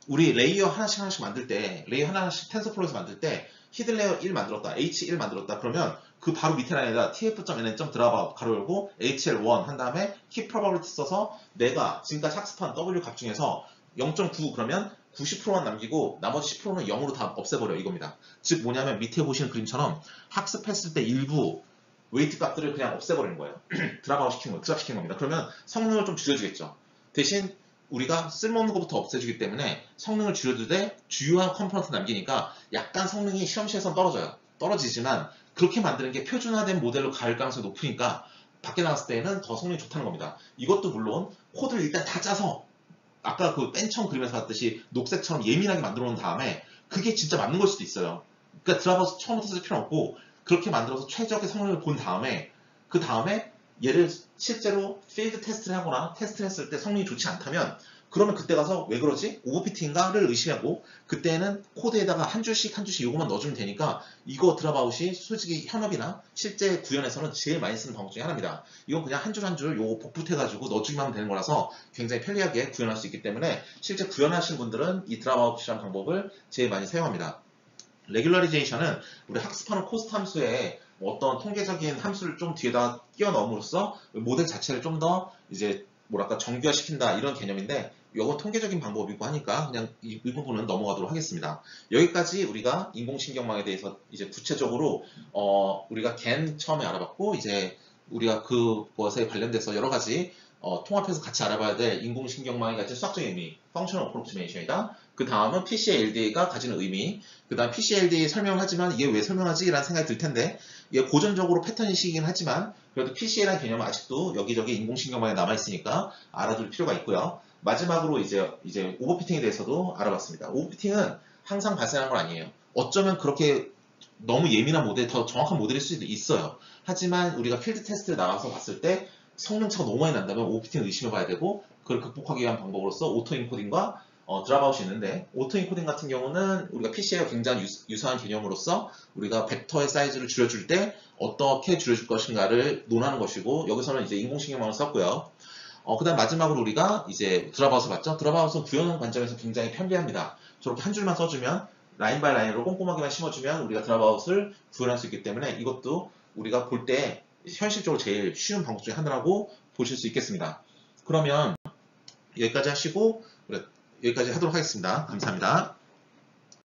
우리 레이어 하나씩 만들 때 레이어 하나씩 텐서플로우에서 만들 때 히든 레이어 1 만들었다, H1 만들었다 그러면 그 바로 밑에 라인에다 tf.nn.드랍아웃 가로 열고 HL1 한 다음에 keep probability 써서 내가 지금까지 학습한 W 값 중에서 0.9 그러면 90%만 남기고 나머지 10%는 0으로 다 없애버려 이겁니다. 즉 뭐냐면 밑에 보시는 그림처럼 학습했을 때 일부 웨이트 값들을 그냥 없애버리는 거예요. 드랍아웃 시키는 겁니다. 그러면 성능을 좀 줄여주겠죠. 대신 우리가 쓸모없는 것부터 없애주기 때문에 성능을 줄여주되 주요한 컴포넌트 남기니까 약간 성능이 실험실에서 떨어지지만 그렇게 만드는 게 표준화된 모델로 갈 가능성이 높으니까 밖에 나갔을 때는 더 성능이 좋다는 겁니다. 이것도 물론 코드를 일단 다 짜서 아까 그 맨 처음 그림에서 봤듯이 녹색처럼 예민하게 만들어 놓은 다음에 그게 진짜 맞는 걸 수도 있어요. 그러니까 드랍아웃 처음부터 쓸 필요는 없고 그렇게 만들어서 최적의 성능을 본 다음에 그 다음에 얘를 실제로 필드 테스트를 하거나 테스트를 했을 때 성능이 좋지 않다면 그러면 그때 가서 왜 그러지? 오버피팅인가를 의심하고 그때는 코드에다가 한 줄씩 요것만 넣어주면 되니까 이거 드랍아웃이 솔직히 현업이나 실제 구현에서는 제일 많이 쓰는 방법 중에 하나입니다. 이건 그냥 한 줄 한 줄 요거 복붙해가지고 넣어주기만 하면 되는 거라서 굉장히 편리하게 구현할 수 있기 때문에 실제 구현하시는 분들은 이 드랍아웃이라는 방법을 제일 많이 사용합니다. 레귤러리제이션은 우리 학습하는 코스트 함수에 어떤 통계적인 함수를 좀 뒤에다 끼워 넣음으로써 모델 자체를 좀 더 이제 뭐랄까 정교화시킨다 이런 개념인데 이건 통계적인 방법이고 하니까 그냥 이 부분은 넘어가도록 하겠습니다. 여기까지 우리가 인공신경망에 대해서 이제 구체적으로 우리가 겐 처음에 알아봤고 이제 우리가 그것에 관련돼서 여러 가지 통합해서 같이 알아봐야 될 인공신경망이 가진 수학적인 의미, Functional Approximation이다. 그 다음은 PCA-LDA가 가지는 의미, 그 다음 PCA-LDA 설명을 하지만 이게 왜 설명하지? 라는 생각이 들 텐데 이게 고전적으로 패턴이시긴 하지만 그래도 PCA라는 개념은 아직도 여기저기 인공신경망에 남아있으니까 알아둘 필요가 있고요. 마지막으로 이제 오버피팅에 대해서도 알아봤습니다. 오버피팅은 항상 발생하는 건 아니에요. 어쩌면 그렇게 너무 예민한 모델, 더 정확한 모델일 수도 있어요. 하지만 우리가 필드 테스트를 나가서 봤을 때 성능차가 너무 많이 난다면 오버피팅을 의심해봐야 되고 그걸 극복하기 위한 방법으로서 오토 인코딩과 드랍아웃이 있는데 오토 인코딩 같은 경우는 우리가 PCA와 굉장히 유사한 개념으로서 우리가 벡터의 사이즈를 줄여줄 때 어떻게 줄여줄 것인가를 논하는 것이고 여기서는 이제 인공신경망을 썼고요. 그 다음 마지막으로 우리가 이제 드랍아웃을 봤죠. 드랍아웃은 구현 관점에서 굉장히 편리합니다. 저렇게 한 줄만 써주면 라인 바이 라인으로 꼼꼼하게만 심어주면 우리가 드랍아웃을 구현할 수 있기 때문에 이것도 우리가 볼 때 현실적으로 제일 쉬운 방법 중에 하나라고 보실 수 있겠습니다. 그러면 여기까지 하시고 여기까지 하도록 하겠습니다. 감사합니다.